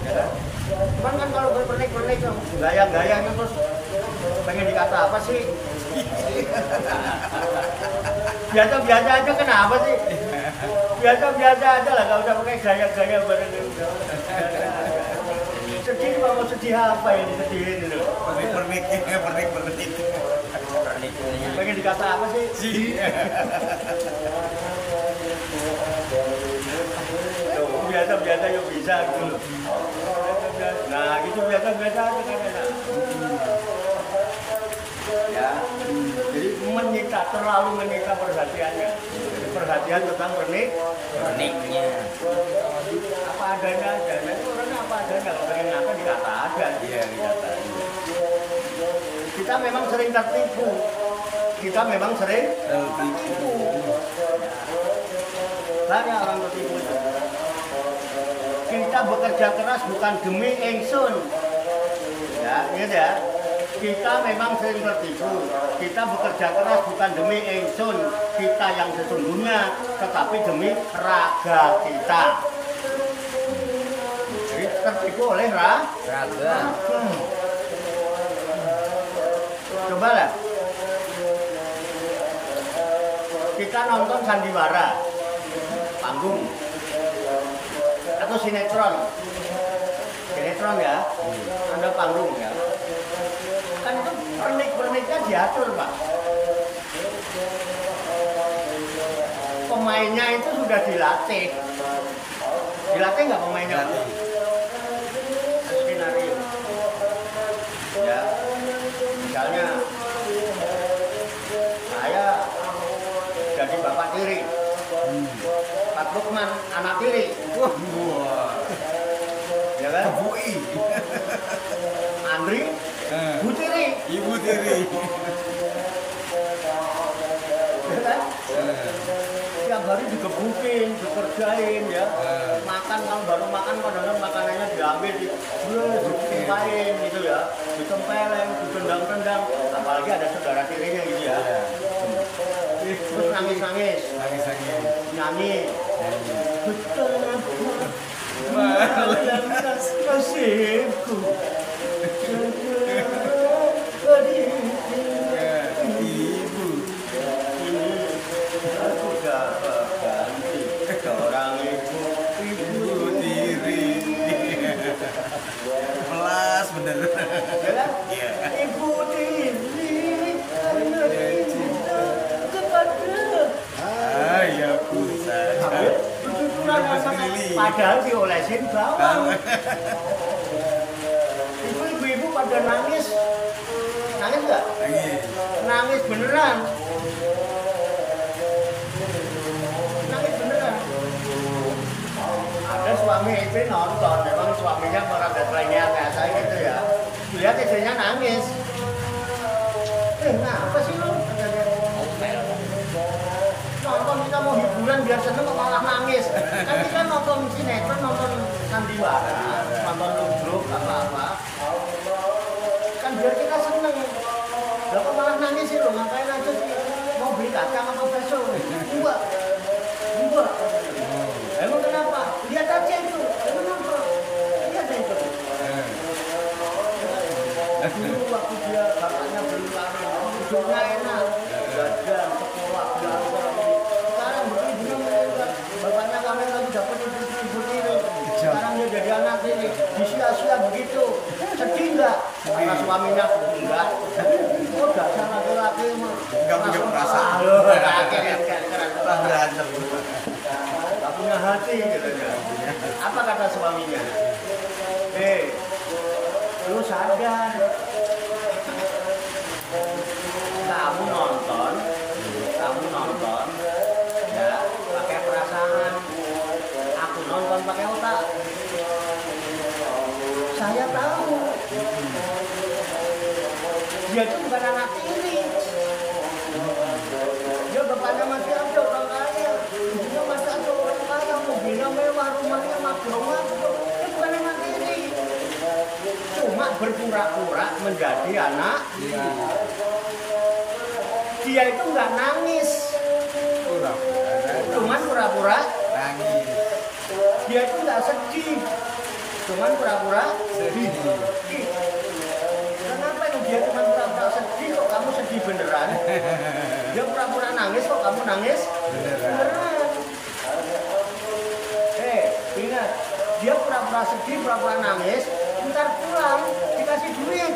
[SPEAKER 2] Ya kan? Cuman kan kalau berpernik-pernik gaya-gayanya terus pengen dikata apa sih? Biasa-biasa aja kenapa sih? Biasa-biasa aja lah, gak usah pakai gaya-gaya bareng. Sedih mau sedih apa ini sedihin itu?
[SPEAKER 3] Pernik.
[SPEAKER 2] Pengen dikata apa sih? Biasa-biasa yuk bisa gitu loh. Nah gitu biasa-biasa aja kan enak. Ya, jadi terlalu menyita perhatiannya. Perhatian tentang perniknya. Apa adanya aja. Nanti orangnya apa adanya. Kalau pengen ngata dikata aja. Iya, dikata. Kita memang sering tertipu. Banyak orang tertipu itu. Kita bekerja keras bukan demi ingsun. Ya, ingat ya. Kita memang sering tertipu. Kita bekerja keras bukan demi ingsun kita yang sesungguhnya, tetapi demi raga kita. Jadi tertipu oleh raga. Coba lah. Kita nonton sandiwara, panggung, atau sinetron ya, ada panggung ya. Kan itu pernik-perniknya diatur Pak. Pemainnya itu sudah dilatih. Dilatih nggak pemainnya? Skenario. Ya, misalnya saya jadi bapak tiri, Pak Lukman anak tiri. Ya kan? Andri, Bu tiri.
[SPEAKER 3] Ibu tiri.
[SPEAKER 2] Ya kan? Tiap hari digebuk digebukin, dikerjain ya. Makan kalau baru makan kadang-kadang makanannya diambil, ditumpahin gitu ya, ditempeleng, ditendang-tendang. Apalagi ada saudara tirinya gitu ya. Terus nangis-nangis, nyanyi. Betul, malam kasihku. Ibu, ini aku dapat ganti seorang ibu tiri.
[SPEAKER 3] Melas bener.
[SPEAKER 2] Ya kan? Ibu tiri, anak cinta kepada.
[SPEAKER 3] Ya bisa.
[SPEAKER 2] Padahal diolesin bawang. Ibu-ibu pada nangis. Nangis nggak? Nangis beneran. Nangis beneran. Ada suami istri nonton, memang suaminya merada telingnya kayak saya gitu ya. Lihat istrinya nangis. Apa sih lo? Nonton kita mau hiburan biar seneng kok malah nangis. Kan kita nonton sinetron, nonton sandiwara, nonton ludruk apa-apa. Kan biar kita seneng. Lah kok malah nangis sih lo? Ngapain aja sih? Mau beli kacang apa bakso? Dua. Emang kenapa? Lihat aja itu. Emang apa? Lihat aja itu. Dulu waktu dia bapaknya belum kawin, hidupnya enak, jajan, sekolah, belajar. Sekarang begitu bapaknya kawin lagi dapat ibu tiri. Sekarang dia jadi anak ini, disia-sia begitu. Sedih nggak? Karena suaminya enggak. Oh dasar laki-laki mah.
[SPEAKER 3] Enggak punya perasaan.
[SPEAKER 2] Lah berantem. Enggak punya hati gitu ya. Apa kata suaminya? Lu sadar, kamu nonton, ya pakai perasaan, aku nonton pakai otak. Saya tahu, dia itu bukan anak tiri, dia bapaknya masih ada orang kaya, ibunya masih ada orang kaya, mobilnya mewah, rumahnya magro-magro, dia bukan anak tiri. Cuma berpura-pura menjadi anak. Dia itu nggak nangis, cuman pura-pura
[SPEAKER 3] nangis.
[SPEAKER 2] Dia itu nggak sedih, cuman pura-pura sedih. Kenapa itu dia cuma pura-pura sedih kok kamu sedih beneran? Dia pura-pura nangis kok kamu nangis beneran? Ingat, dia pura-pura sedih, pura-pura nangis. Ntar pulang dikasih duit.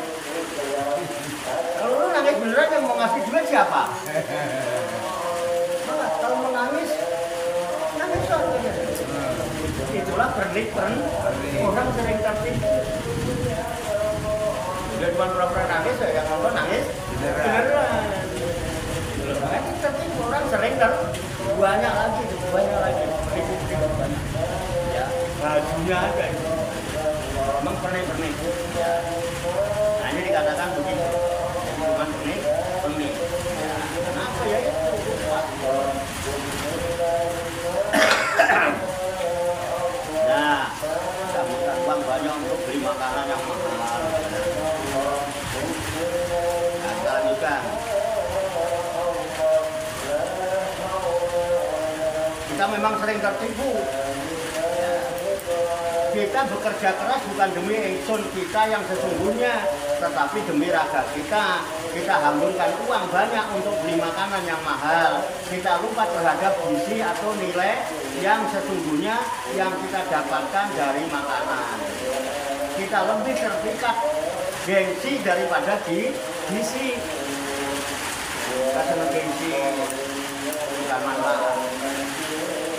[SPEAKER 2] Kalau lu nangis beneran yang mau ngasih duit siapa? Malah kalau mau nangis saja. Itulah pernik-pernik orang sering tertipu. Dia cuma pura-pura nangis, yang nonton nangis beneran. Makanya tertipu orang sering banyak lagi. Ya, bajunya ada. Memang pernik-pernik. Nah ini dikatakan begitu. Jadi cuma pernik. Ya, kenapa ya itu? Nah, kita butuh uang banyak untuk beli makanan yang mahal. Nah, kita lanjutkan. Kita memang sering tertipu. Kita bekerja keras bukan demi ingsun kita yang sesungguhnya, tetapi demi raga kita. Kita hamburkan uang banyak untuk beli makanan yang mahal. Kita lupa terhadap gizi atau nilai yang sesungguhnya yang kita dapatkan dari makanan. Kita lebih terpikat gengsi daripada gizi. Kita senang gengsi, bukan manfaat.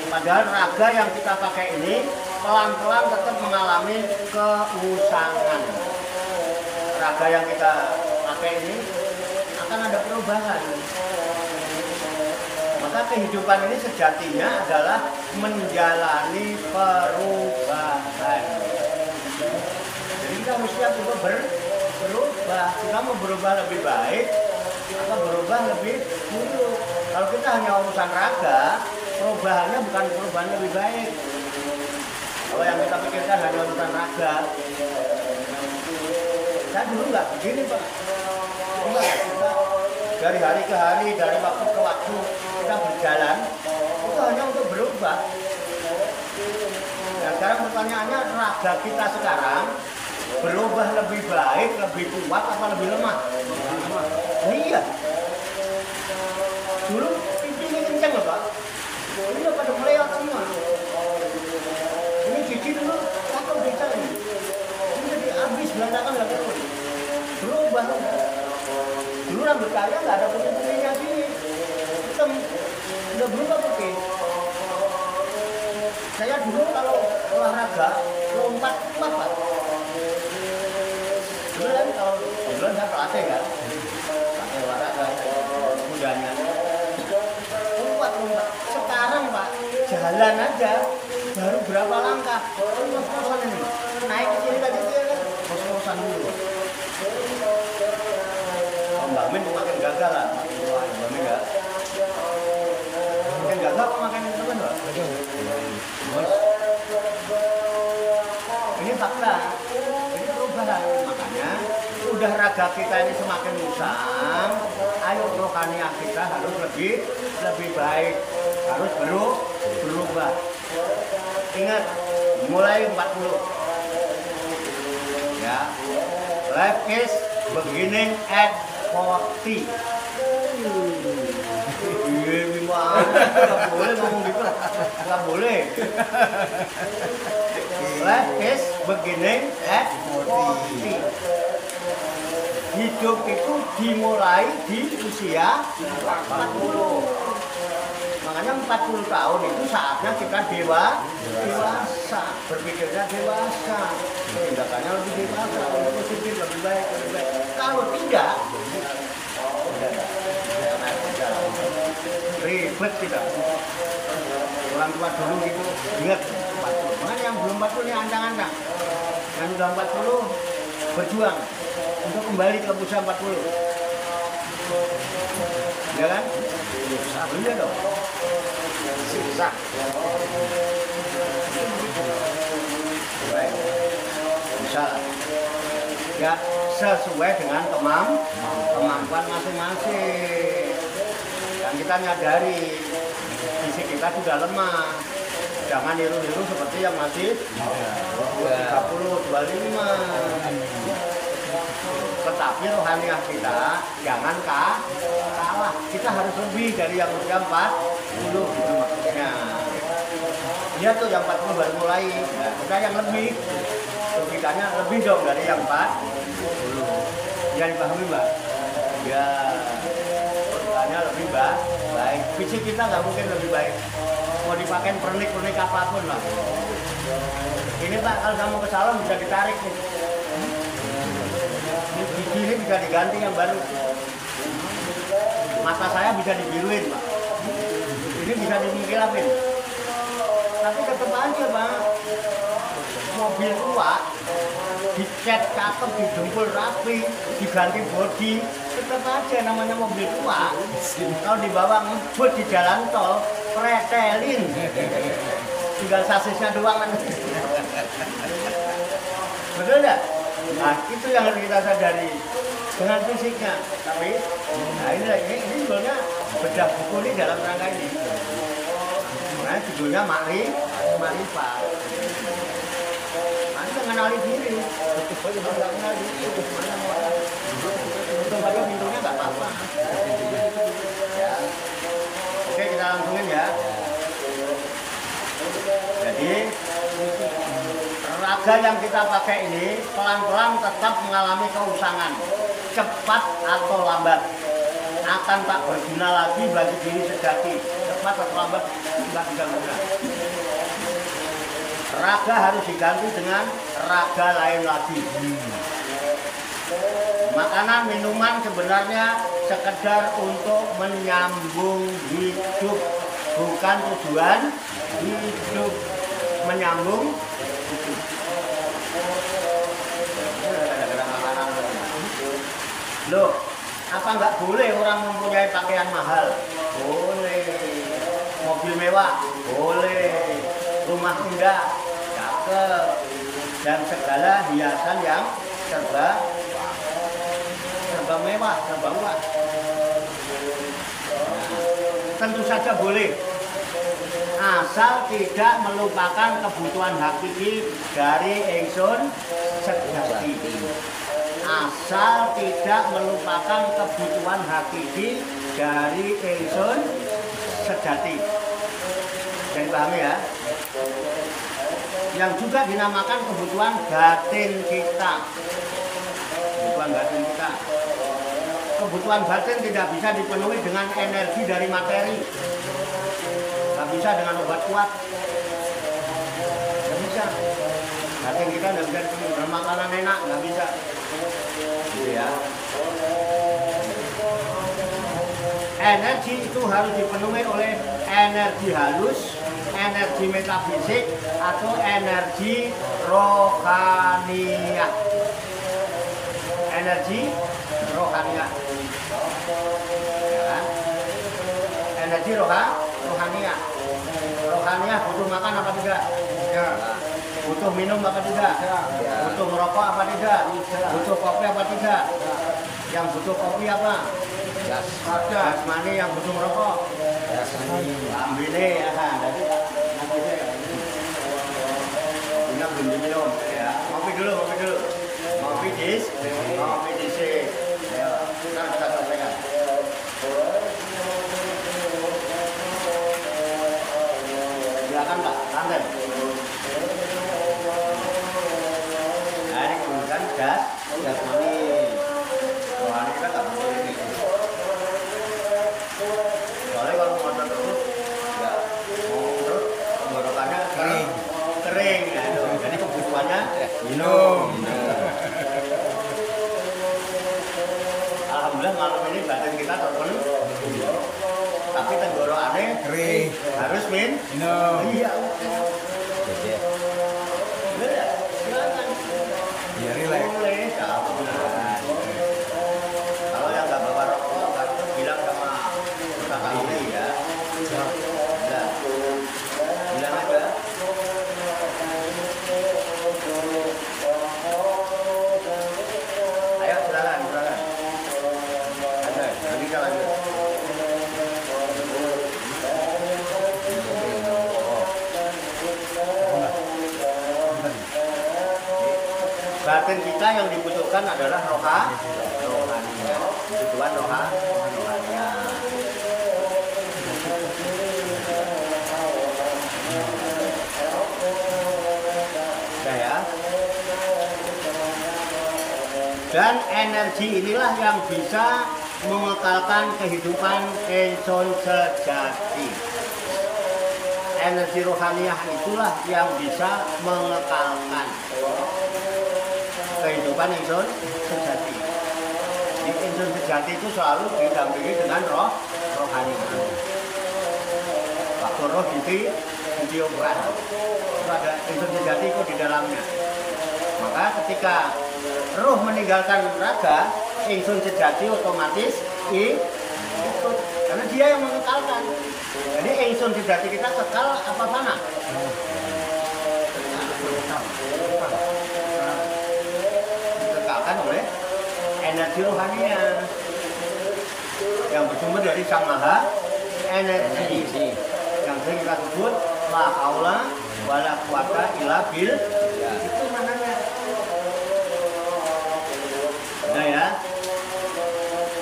[SPEAKER 2] Padahal raga yang kita pakai ini pelan-pelan tetap mengalami keusangan. Raga yang kita pakai ini akan ada perubahan. Maka kehidupan ini sejatinya adalah menjalani perubahan. Jadi kita mesti siap untuk berubah. Kita mau berubah lebih baik atau berubah lebih buruk. Kalau kita hanya urusan raga, perubahannya bukan perubahan lebih baik. Kalau yang kita pikirkan hanya urusan raga. Saya dulu nggak begini Pak. Cuma kita dari hari ke hari, dari waktu ke waktu kita berjalan itu hanya untuk berubah. Nah sekarang pertanyaannya raga kita sekarang berubah lebih baik, lebih kuat apa lebih lemah? Nah, iya. Dulu pipinya kencang loh Pak. Ini udah pada meleot semua. Ini gigi dulu apa bisa ini? Ini jadi habis berantakan nggak terus. Berubah. Dulu rambut kaya nggak ada putih-putihnya sini. Hitam. Udah berubah putih. Saya dulu kalau olahraga lompat kuat Pak. Dulu kan kalau dulu saya pelatih kan. Pakai olahraga kudanya. Kuat lompat. Sekarang Pak jalan aja baru berapa langkah. Kos-kosan ini. Naik ke sini tadi dia kan kos-kosan dulu. Mbak Min makin gagal lah. Wah, Mbak Min enggak. Makin gagal apa makin teman, Mbak? Ini fakta. Ini perubahan. Makanya udah raga kita ini semakin usang. Ayo rohaniah kita harus lebih baik. Harus berubah. Ingat, mulai 40. Ya. Life is beginning at 40. Iya, gimana? Gak boleh ngomong gitu. Gak boleh. Life is beginning at 40. Hidup itu dimulai di usia 40. Makanya 40 tahun itu saatnya kita dewasa, berpikirnya dewasa, tindakannya lebih dewasa, lebih positif, lebih baik. Kalau tidak, ribet kita. Orang tua dulu gitu, ingat 40. Makanya yang belum 40 ini ancang-ancang. Yang sudah 40 berjuang untuk kembali ke usia 40. Ya kan? Iya dong. Susah. Baik. Bisa. Ya sesuai dengan kemampuan masing-masing. Dan kita nyadari fisik kita sudah lemah. Jangan niru-niru seperti yang masih 30, 25. Tetapi rohaniah kita jangan kalah. Kita harus lebih dari yang usia 40 gitu maksudnya. Dia tuh yang 40 baru mulai. Nah, kita yang lebih. Logikanya lebih dong dari yang 40. Ya dipahami Mbak? Ya. Logikanya lebih baik. Fisik kita nggak mungkin lebih baik. Mau dipakai pernik-pernik apapun lah. Ini Pak, kalau kamu ke salon bisa ditarik nih. Gigi ini bisa diganti yang baru. Mata saya bisa dibiruin Pak. Ini bisa dimengkilapin. Tapi tetap aja Pak. Mobil tua dicat cakep, didempul rapi, diganti bodi, tetap aja namanya mobil tua. Kalau dibawa ngebut di jalan tol, pretelin. Tinggal sasisnya doang kan. Betul enggak? Nah, itu yang harus kita sadari dengan fisiknya. Tapi, nah ini judulnya bedah buku ini dalam rangka ini. Nah, judulnya Makrifat. Nah, itu mengenali diri. Betul nggak kenal diri. Untuk aja pintunya nggak apa-apa. Ya. Oke, kita langsungin ya. Jadi raga yang kita pakai ini pelan-pelan tetap mengalami keusangan, cepat atau lambat akan tak berguna lagi bagi diri sejati. Cepat atau lambat tidak berguna. Raga harus diganti dengan raga lain lagi. Makanan, minuman sebenarnya sekedar untuk menyambung hidup, bukan tujuan hidup. Menyambung hidup. Loh, apa nggak boleh orang mempunyai pakaian mahal? Boleh. Mobil mewah, boleh. Rumah indah, cakep. Dan segala hiasan yang serba mewah, serba wah. Tentu saja boleh, asal tidak melupakan kebutuhan hakiki dari ingsun sejati. Asal tidak melupakan kebutuhan hakiki dari ingsun sejati. Jadi pahami ya? Yang juga dinamakan kebutuhan batin kita. Kebutuhan batin kita. Kebutuhan batin tidak bisa dipenuhi dengan energi dari materi. Nggak bisa dengan obat kuat. Nggak bisa. Batin kita nggak bisa dipenuhi dengan makanan enak, nggak bisa. Gitu ya. Energi itu harus dipenuhi oleh energi halus, energi metafisik, atau energi rohaniah. Energi rohaniah. Ya kan? Energi rohaniah. Rohaniah butuh makan apa tidak? Ya. Butuh minum apa tidak? Ya. Butuh merokok apa tidak? Butuh kopi apa tidak? Yang butuh kopi apa? Jasmani. Yang butuh merokok? Jasmani. Ambilnya ya kan. Jadi nanti saya belum diminum ya. Ngopi dulu. Ngopi dis. Ya, kita sampaikan. Silakan Pak, santai. Nah, ini kemudian jasmani. Rohani kita nggak boleh ini. Soalnya kalau mau terus, ya mau terus tenggorokannya kering. Jadi kebutuhannya minum. Alhamdulillah malam ini badan kita terpenuhi, tapi tenggorokannya kering. Harus minum. Iya. Biar rileks. Boleh. Kalau yang nggak bawa rokok, bilang sama kakak ini ya. Udah. Bilang aja. Ayo silakan. Ada, nanti kita lanjut. Batin kita yang dibutuhkan adalah rohaniah. Kebutuhan rohaniah. Ya. Dan energi inilah yang bisa mengekalkan kehidupan ingsun sejati. Energi rohaniah itulah yang bisa mengekalkan kehidupan ingsun sejati. Di ingsun sejati itu selalu didampingi dengan rohaniah. Waktu roh ditiupkan, itu ada ingsun sejati itu di dalamnya. Maka ketika roh meninggalkan raga, ingsun sejati otomatis ikut, karena dia yang mengekalkan. Jadi ingsun sejati kita kekal apa mana? Dikekalkan oleh energi rohaniah yang bersumber dari Sang Maha Energi yang sering kita sebut la haula wala quwata illa billah. Itu mananya. Nah ya,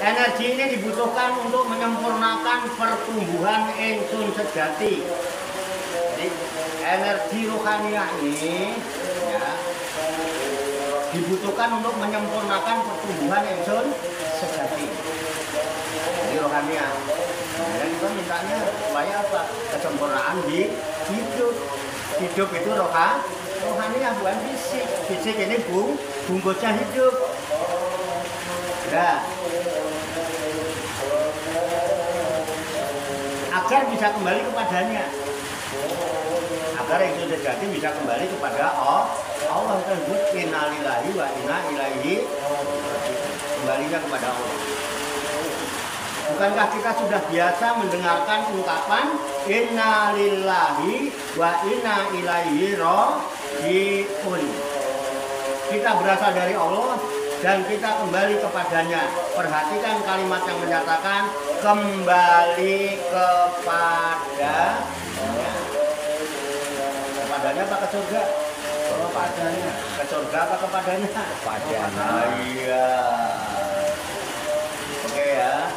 [SPEAKER 2] energi ini dibutuhkan untuk menyempurnakan pertumbuhan ingsun sejati. Jadi energi rohaniah ini ya, dibutuhkan untuk menyempurnakan pertumbuhan ingsun sejati. Jadi rohaniah. Dan kita mintanya supaya apa? Kesempurnaan di hidup. Hidup itu rohaniah, bukan fisik. Fisik ini bungkusnya hidup. Nah, agar bisa kembali kepadanya, agar itu sejati bisa kembali kepada Allah tersebut, innalillahi wa inna ilaihi, kembalinya kepada Allah. Bukankah kita sudah biasa mendengarkan ungkapan inna lillahi wa inna ilaihi raji'un. Kita berasal dari Allah dan kita kembali kepadanya. Perhatikan kalimat yang menyatakan kembali kepadanya. Kepadanya apa ke surga? Kepadanya. Ke surga apa kepadanya?
[SPEAKER 1] Kepadanya.
[SPEAKER 2] Iya. Oke ya.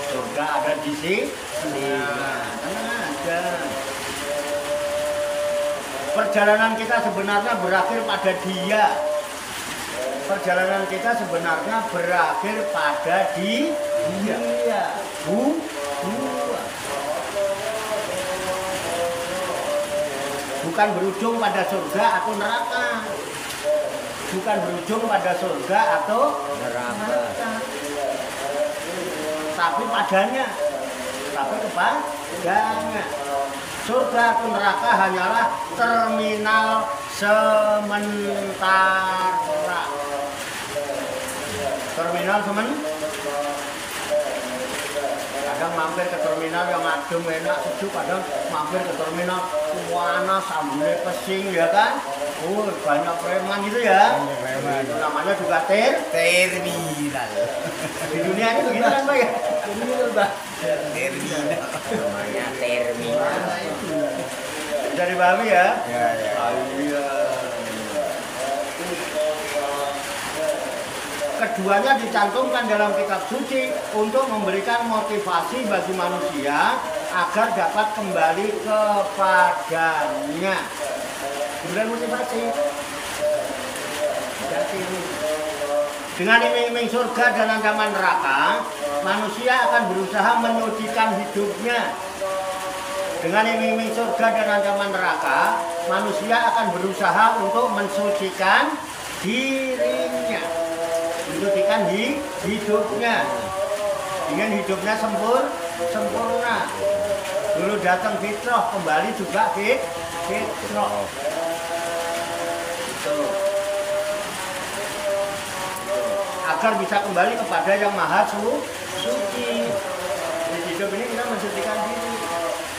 [SPEAKER 2] Surga ada di sini. Tenang aja. Perjalanan kita sebenarnya berakhir pada Dia. Perjalanan kita sebenarnya berakhir pada Dia. Bukan berujung pada surga atau neraka. Bukan berujung pada surga atau neraka. Tapi padanya. Tapi kepadanya. Surga atau neraka hanyalah terminal sementara. Terminal kadang mampir ke terminal yang adem enak sejuk, kadang mampir ke terminal panas sambelnya pesing ya kan. Banyak preman gitu ya. Itu namanya juga terminal. Di dunia ini begitu kan Pak ya? Terminal Pak.
[SPEAKER 3] Terminal.
[SPEAKER 1] Namanya terminal.
[SPEAKER 2] Bisa dipahami ya?
[SPEAKER 3] Ya.
[SPEAKER 2] Iya. Keduanya dicantumkan dalam kitab suci untuk memberikan motivasi bagi manusia agar dapat kembali kepadanya. Kemudian motivasi. Dengan iming-iming surga dan ancaman neraka, manusia akan berusaha menyucikan hidupnya. Dengan iming-iming surga dan ancaman neraka, manusia akan berusaha untuk mensucikan dirinya. Mensucikan hidupnya. Ingin hidupnya sempurna. Dulu datang fitrah, kembali juga fitrah. Agar bisa kembali kepada yang maha suci. Di hidup ini kita mensucikan diri.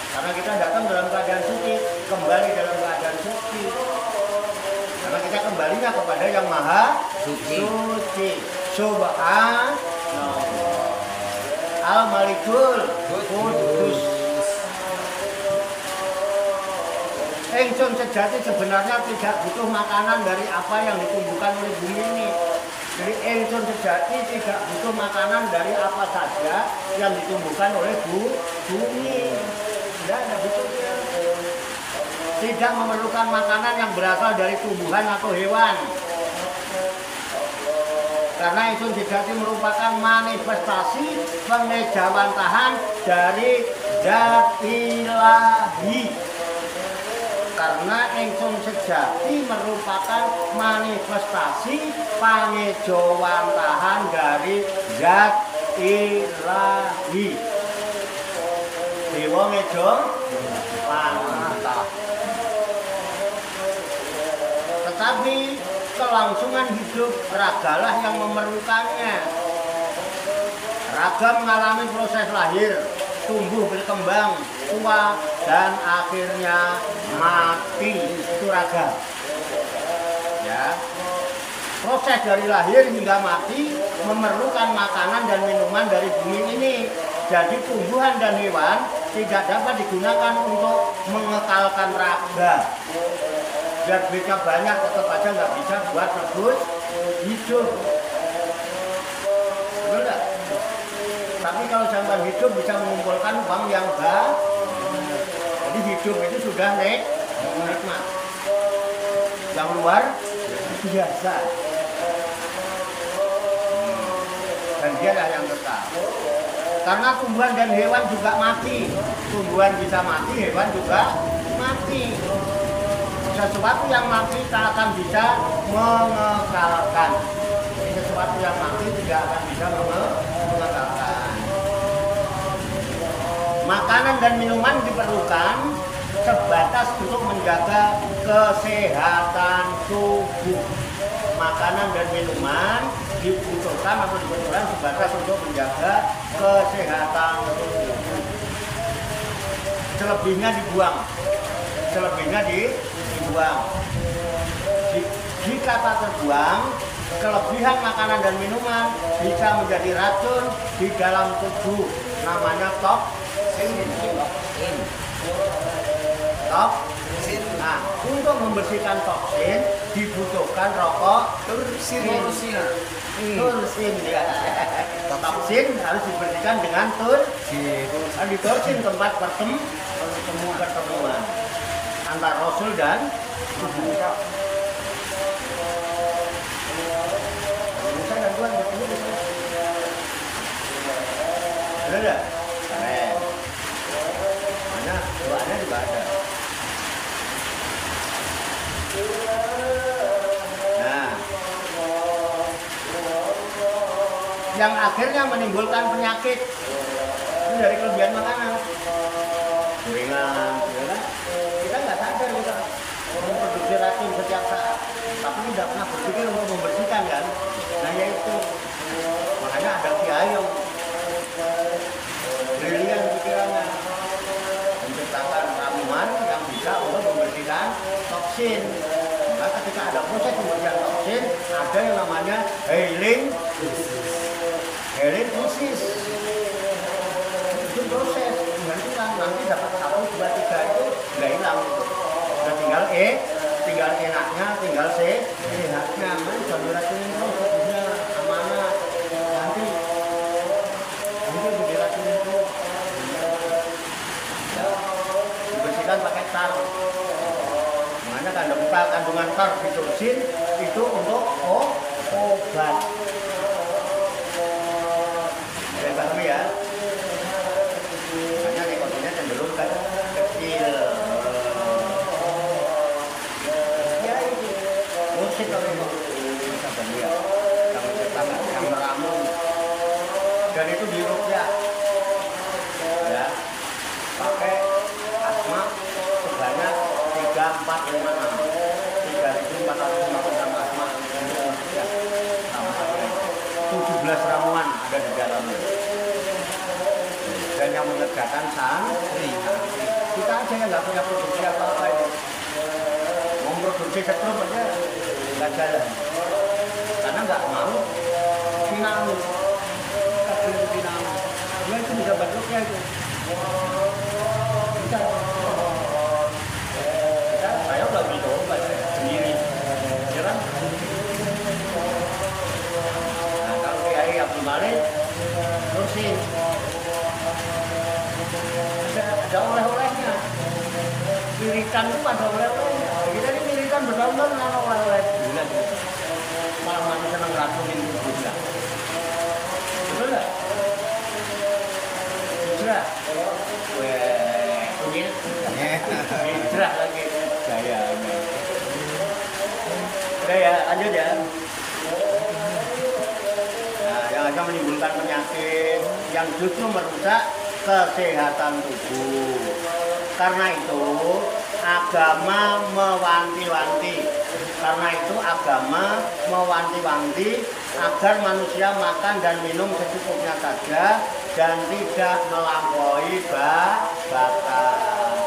[SPEAKER 2] Karena kita datang dalam keadaan suci, kembali dalam keadaan suci. Karena kita kembalinya kepada yang maha suci. Subhanallah. Al-Malikul Qudus. Ingsun sejati sebenarnya tidak butuh makanan dari apa yang ditumbuhkan oleh bumi ini. Jadi ingsun sejati tidak butuh makanan dari apa saja yang ditumbuhkan oleh bumi. Tidak butuhnya. Tidak memerlukan makanan yang berasal dari tumbuhan atau hewan. Karena ingsun sejati merupakan manifestasi pengejawantahan dari Zat Ilahi. Karena ingsun sejati merupakan manifestasi pangejawantahan dari Zat Ilahi. Dewa Mejo Pantah. Tetapi kelangsungan hidup ragalah yang memerlukannya. Raga mengalami proses lahir, tumbuh berkembang, tua, dan akhirnya mati. Itu raga. Ya. Proses dari lahir hingga mati memerlukan makanan dan minuman dari bumi ini. Jadi tumbuhan dan hewan tidak dapat digunakan untuk mengekalkan raga. Biar duitnya banyak tetap aja nggak bisa buat rebus hidup. Betul nggak? Tapi kalau zaman hidup bisa mengumpulkan uang yang banyak. Jadi hidup itu sudah nikmat. Yang luar biasa. Dan dia lah yang tetap. Karena tumbuhan dan hewan juga mati. Tumbuhan bisa mati, hewan juga mati. Sesuatu yang mati tak akan bisa mengekalkan. Sesuatu yang mati tidak akan bisa mengekalkan. Makanan dan minuman diperlukan sebatas untuk menjaga kesehatan tubuh. Makanan dan minuman dibutuhkan atau diperlukan sebatas untuk menjaga kesehatan tubuh. Selebihnya dibuang. Selebihnya dibuang. Jika tak terbuang, kelebihan makanan dan minuman bisa menjadi racun di dalam tubuh. Namanya toksin. Toksin. Nah, untuk membersihkan toksin dibutuhkan rokok tursin. Tursin ya. Toksin harus dibersihkan dengan tursin. Di tursin tempat pertemuan antara Rasul dan tubuh. Ada? Keren. Mana doanya juga ada. Nah, yang akhirnya menimbulkan penyakit itu dari kelebihan makanan. Gorengan, ya kan? Kita nggak sadar kita memproduksi racun setiap saat, tapi tidak pernah berpikir untuk membersihkan kan? Nah yaitu makanya ada kiai yang brilian pikirannya menciptakan ramuan yang bisa untuk membersihkan toksin. Maka ketika ada proses pembersihan toksin, ada yang namanya healing khusus. Itu proses menggantikan, nanti dapat 1, 2, 3 itu nggak hilang. Udah tinggal enaknya, tinggal sehatnya. Mana jangan diracunin terus, sebetulnya amanah. Nanti diracunin terus. Ya, dibersihkan pakai tar. Makanya kandungan tar di tursin itu untuk obat. Saya pahami ya. Makanya nikotinnya cenderung kecil. Ya itu musik kalau itu sabar dia. Yang menciptakan, yang meramun. Dan itu diruqyah. Ya. Pakai asma sebanyak 3, 4, 5, 6. 3.450 asma untuk ruqyah. 17 ramuan ada di dalamnya. Dan yang menegakkan santri. Kita aja yang nggak punya produksi apa-apa ini. Mau produksi setrum aja nggak jalan. Karena nggak mau sinau. Dia itu bisa bentuknya itu. Saya udah beli obat sendiri. Ya kan? Nah, kalau Kiai Abdul Malik terusin. Ada oleh-olehnya. Wiritan itu ada oleh-olehnya. Kita ini wiritan bertahun-tahun dengan oleh-oleh bulan. Malah masih senang racunin tubuh kita. Betul nggak? Hijrah. Weh, kunyit. Hijrah lagi. Gayanya. Udah ya, lanjut ya. Nah, yang akan menimbulkan penyakit yang justru merusak kesehatan tubuh. Karena itu agama mewanti-wanti. Agar manusia makan dan minum secukupnya saja dan tidak melampaui batas.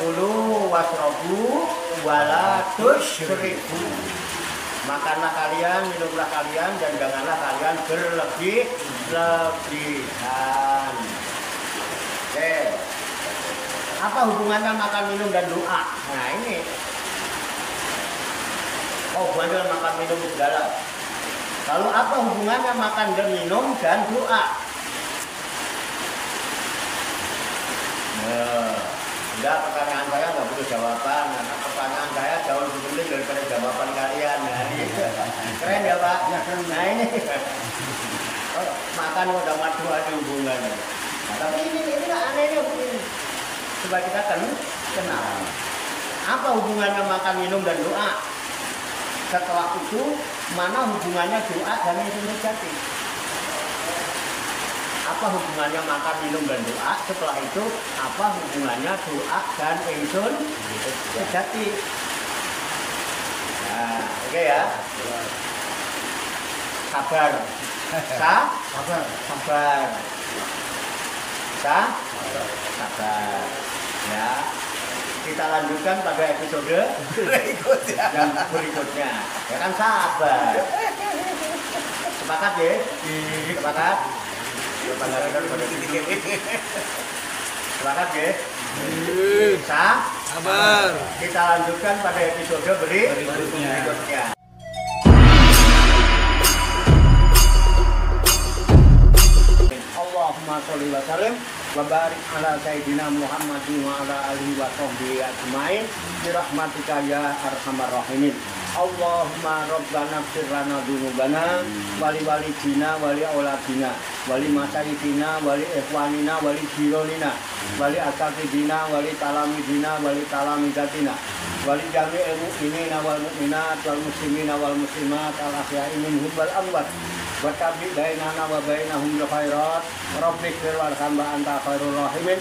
[SPEAKER 2] Kulu wasrobu wala tusyriku. Makanlah kalian, minumlah kalian, dan janganlah kalian berlebih-lebihan. Oke. Apa hubungannya makan, minum, dan doa? Nah ini. Oh, hubungannya makan, minum, segala. Lalu apa hubungannya makan dan minum dan doa? Enggak, pertanyaan saya nggak butuh jawaban. Karena pertanyaan saya jauh lebih penting daripada jawaban kalian. Nah, ini keren ya Pak? Nah ini. Oh, makan udah madu ada hubungannya. Nah, tapi ini anehnya begini. Coba kita kenal. Apa hubungannya makan, minum, dan doa? Setelah itu, mana hubungannya doa dan ingsun sejati? Apa hubungannya makan, minum, dan doa? Setelah itu, apa hubungannya doa dan ingsun sejati? Nah, oke ya. Sabar. Sabar. Sabar. Ya. Kita lanjutkan pada episode
[SPEAKER 3] Berikutnya.
[SPEAKER 2] yang berikutnya. Ya kan sabar. Sepakat ya? Sepakat? Sepakat ya?
[SPEAKER 4] Sabar.
[SPEAKER 2] Kita lanjutkan pada episode berikutnya. Allahumma sholli wa sallim wa barik ala sayyidina Muhammadin wa ala alihi wa sahbihi ajmain bi rahmatika ya arhamar rahimin. Allahumma rabbana ighfir lana dzunubana wali walidina wali auladina wali masyayikina wali ikhwanina wali jironina wali asatidina wali talamidina wali talamidatina wali jami'il mu'minina wal mu'minat wal muslimina wal muslimat al ahya'i minhum wal amwat wa tabi bainana wa bainahum bil khairat rabbikfir warham wa anta khairur rahimin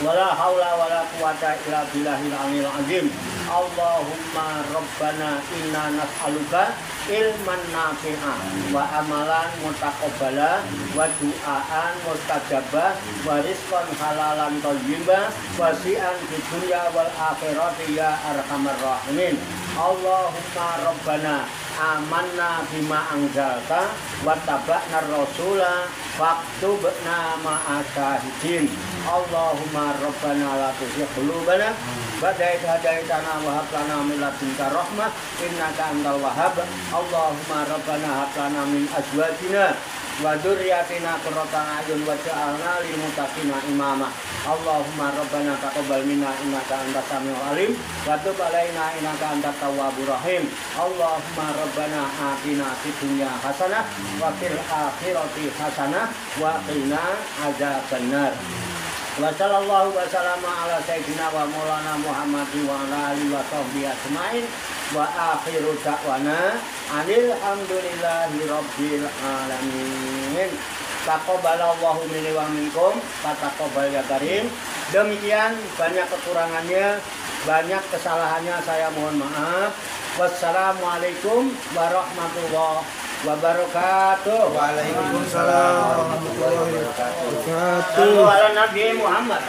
[SPEAKER 2] wala haula wala quwata illa billahil aliyil azim. Allahumma rabbana inna nas'aluka ilman nafi'an wa amalan mutaqabbala wa du'aan mustajabah wa rizqan halalan thayyiban wa si'an fid dunya wal akhirati ya arhamar rahimin. Allahumma rabbana amanna bima anzalta wa taba'na rasula faktubna ma'asyahidin. Allahumma rabbana la tuzigh qulubana ba'da idh hadaitana wa hab lana min ladunka rahmah innaka antal wahhab. Allahumma rabbana hab lana min azwajina wa dzurriyyatina qurrata a'yun waj'alna lil muttaqina imama. Allahumma rabbana taqabbal minna innaka antas samiul alim wa tub alaina innaka antat tawwabur rahim. Allahumma rabbana atina fid dunya hasanah wa fil akhirati hasanah wa qina adzabannar. Wa sallallahu wa sallama ala sayyidina wa maulana Muhammadin wa ala alihi wa sahbihi ajmain wa akhiru da'wana alhamdulillahi rabbil alamin. Taqabbalallahu minni wa minkum fataqabbal ya karim. Demikian banyak kekurangannya, banyak kesalahannya, saya mohon maaf. Wassalamualaikum warahmatullahi wabarakatuh.
[SPEAKER 3] Waalaikumsalam warahmatullahi wabarakatuh.
[SPEAKER 4] Satu.
[SPEAKER 2] Sallu ala Nabi Muhammad.